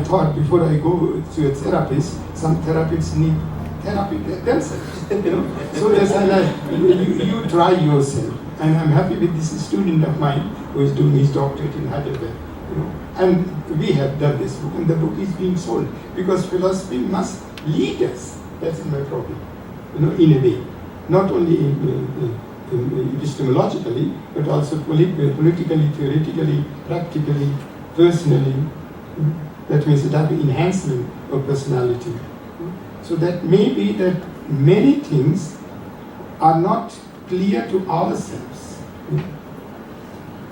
S1: thought before I go to a therapist, some therapists need therapy themselves. So that's why you try yourself. And I'm happy with this student of mine who is doing his doctorate in Heidelberg. And we have done this book, and the book is being sold because philosophy must lead us. That's my problem. In a way, not only epistemologically, but also politically, theoretically, practically, personally. That means that enhancement of personality. So that may be that many things are not clear to ourselves.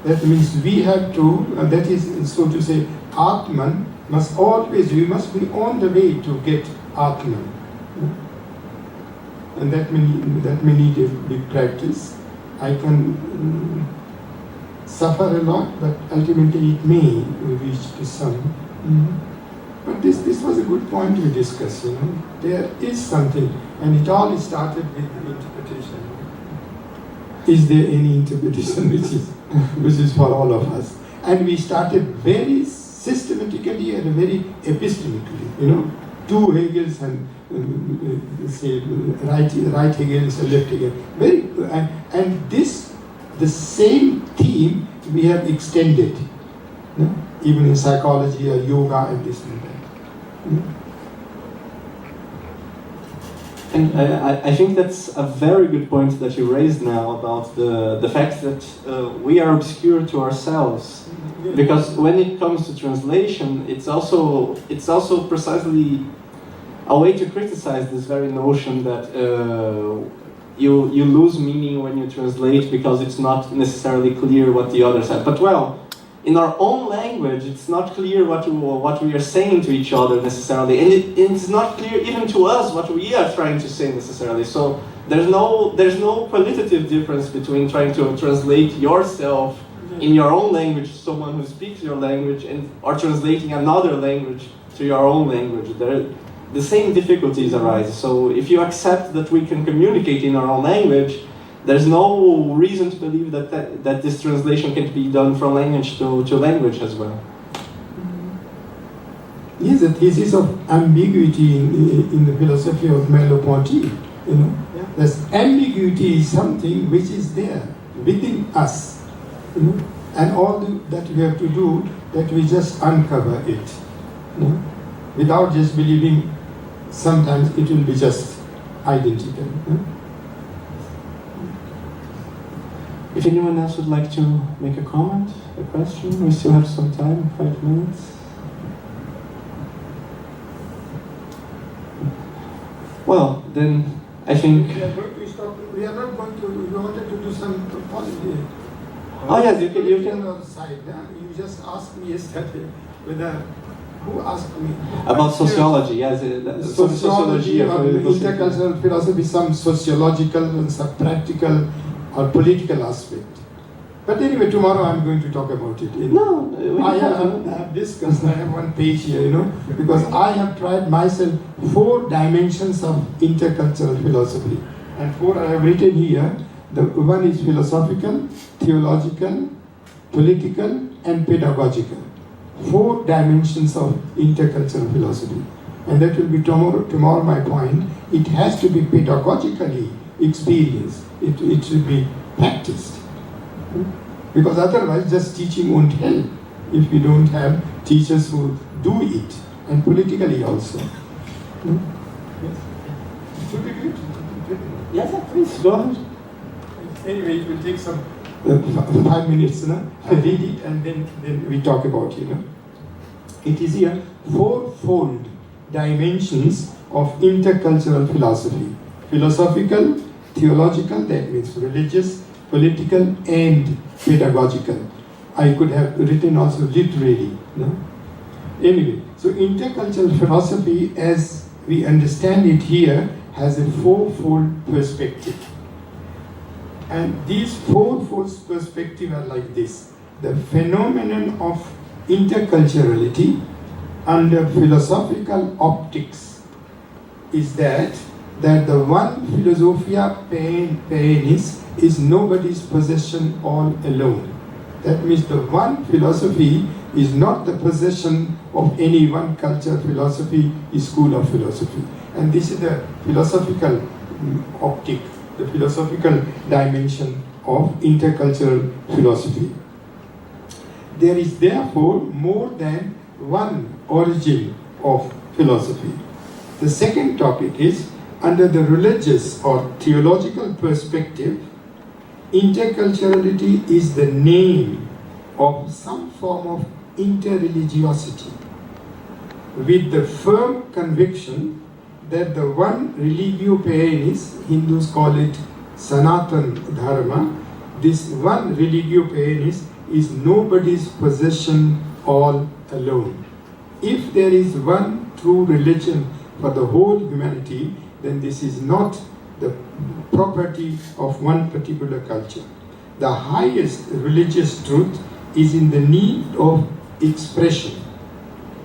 S1: That means we have to, that is so to say, Atman must always, we must be on the way to get Atman. And that may need a big practice. I can suffer a lot, but ultimately it may reach to some. But this was a good point we discussed, There is something, and it all started with the interpretation. Is there any interpretation which is for all of us? And we started very systematically and very epistemically, two Hegels and say right Hegels and left Hegel. And this, the same theme we have extended, even in psychology or yoga and this and that.
S2: And I think that's a very good point that you raised now about the fact that we are obscure to ourselves. Because when it comes to translation, it's also precisely a way to criticize this very notion that you lose meaning when you translate because it's not necessarily clear what the other said. But in our own language, it's not clear what we are saying to each other necessarily, and it's not clear even to us what we are trying to say necessarily. So there's no qualitative difference between trying to translate yourself in your own language to someone who speaks your language or translating another language to your own language. The same difficulties arise. So if you accept that we can communicate in our own language, there's no reason to believe that this translation can be done from language to language as well.
S1: Yes, the thesis of ambiguity in the philosophy of Merleau-Ponty. This ambiguity is something which is there within us, and all that we have to do, that we just uncover it, without just believing. Sometimes it will be just identical.
S2: If anyone else would like to make a comment, a question, we still have some time, 5 minutes.
S1: Well, then I think we are going to stop. We are not going to. We wanted to do some policy.
S2: Oh yes, you can.
S1: On the side. You just asked me yesterday whether. Who asked me?
S2: About sociology, yes.
S1: Sociology or intercultural philosophy, some sociological and some practical or political aspect. But anyway, tomorrow I'm going to talk about it. I have discussed, I have one page here, because I have tried myself 4 dimensions of intercultural philosophy. And 4 I have written here. The one is philosophical, theological, political, and pedagogical. 4 dimensions of intercultural philosophy. And that will be tomorrow my point. It has to be pedagogically experienced. It should be practiced. Because otherwise just teaching won't help if we don't have teachers who do it, and politically also. Yes. Should be good?
S2: Yes, please, go ahead.
S1: Anyway, it will take some 5 minutes, I read it and then we talk about it. It is here 4-fold dimensions of intercultural philosophy. Philosophical, theological, that means religious, political, and pedagogical. I could have written also literary. Anyway, so intercultural philosophy, as we understand it here, has a fourfold perspective. And these fourfold perspectives are like this. The phenomenon of interculturality under philosophical optics is that the one Philosophia Perennis is nobody's possession all alone. That means the one philosophy is not the possession of any one culture, philosophy, school of philosophy. And this is the philosophical optic, the philosophical dimension of intercultural philosophy. There is therefore more than one origin of philosophy. The second topic is, under the religious or theological perspective, interculturality is the name of some form of interreligiosity, with the firm conviction that the one religio perennis, Hindus call it Sanatan Dharma, this one religio perennis is nobody's possession all alone. If there is one true religion for the whole humanity, then this is not the property of one particular culture. The highest religious truth is in the need of expression,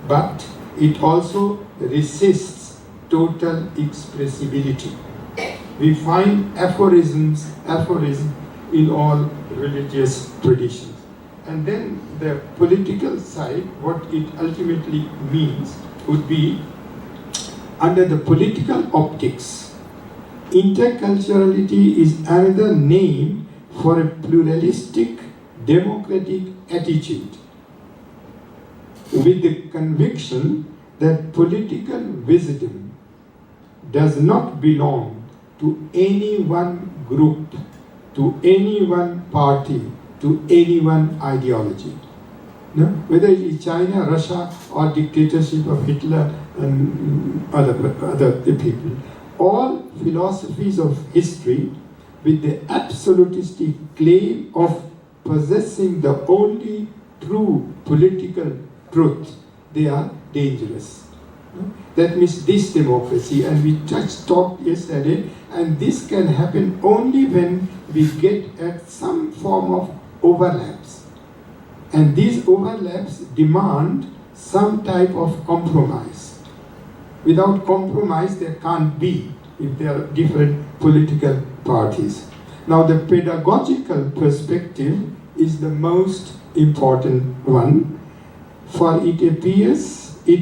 S1: but it also resists total expressibility. We find aphorism in all religious traditions. And then the political side, what it ultimately means would be, under the political optics, interculturality is another name for a pluralistic, democratic attitude, with the conviction that political wisdom does not belong to any one group, to any one party, to any one ideology. No? Whether it is China, Russia, or dictatorship of Hitler and other people. All philosophies of history, with the absolutistic claim of possessing the only true political truth, they are dangerous. No? That means this democracy, and we just talked yesterday, and this can happen only when we get at some form of overlaps. And these overlaps demand some type of compromise. Without compromise, there can't be, if there are different political parties. Now, the pedagogical perspective is the most important one, for it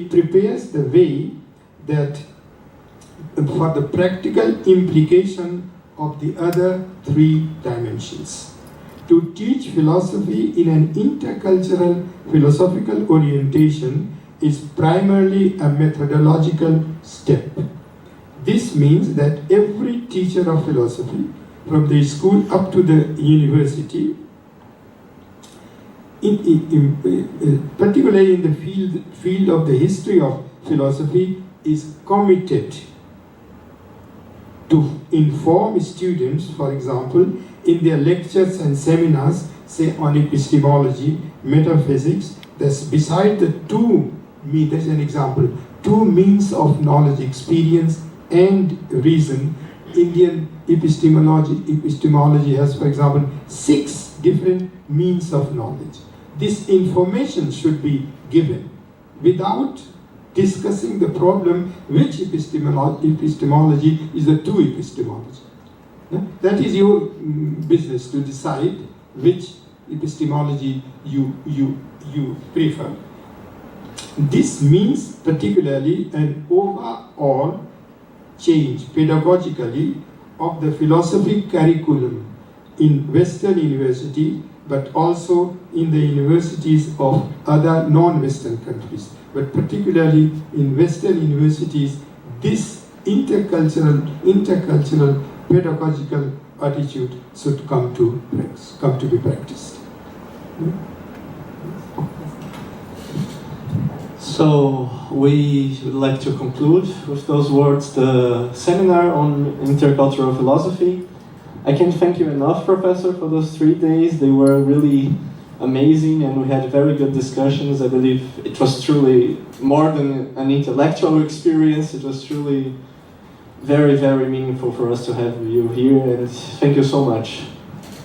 S1: prepares the way that for the practical implication of the other three dimensions. To teach philosophy in an intercultural philosophical orientation is primarily a methodological step. This means that every teacher of philosophy, from the school up to the university, particularly in the field of the history of philosophy, is committed to inform students, for example, in their lectures and seminars, say on epistemology, metaphysics, that's beside the there's an example, two means of knowledge, experience and reason. Indian epistemology has, for example, 6 different means of knowledge. This information should be given without discussing the problem which epistemology is the true epistemology. That is your business to decide which epistemology you prefer. This means particularly an overall change pedagogically of the philosophy curriculum in Western university, but also in the universities of other non-Western countries. But particularly in Western universities, this intercultural pedagogical attitude should come to be practiced.
S2: So we would like to conclude with those words the seminar on intercultural philosophy. I can't thank you enough, Professor, for those 3 days. They were really amazing, and we had very good discussions. I believe it was truly more than an intellectual experience. It was truly very, very meaningful for us to have you here, and thank you so much.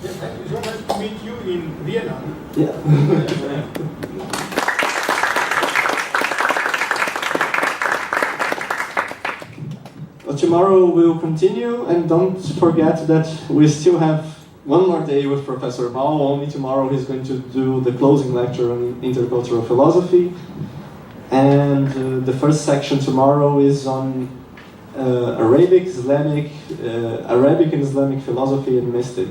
S1: Yeah, thank you so much to meet you in Vienna.
S2: Yeah. Well, tomorrow we'll continue, and don't forget that we still have one more day with Professor Mao. Only tomorrow he's going to do the closing lecture on intercultural philosophy, and the first section tomorrow is on Arabic and Islamic philosophy and mystic.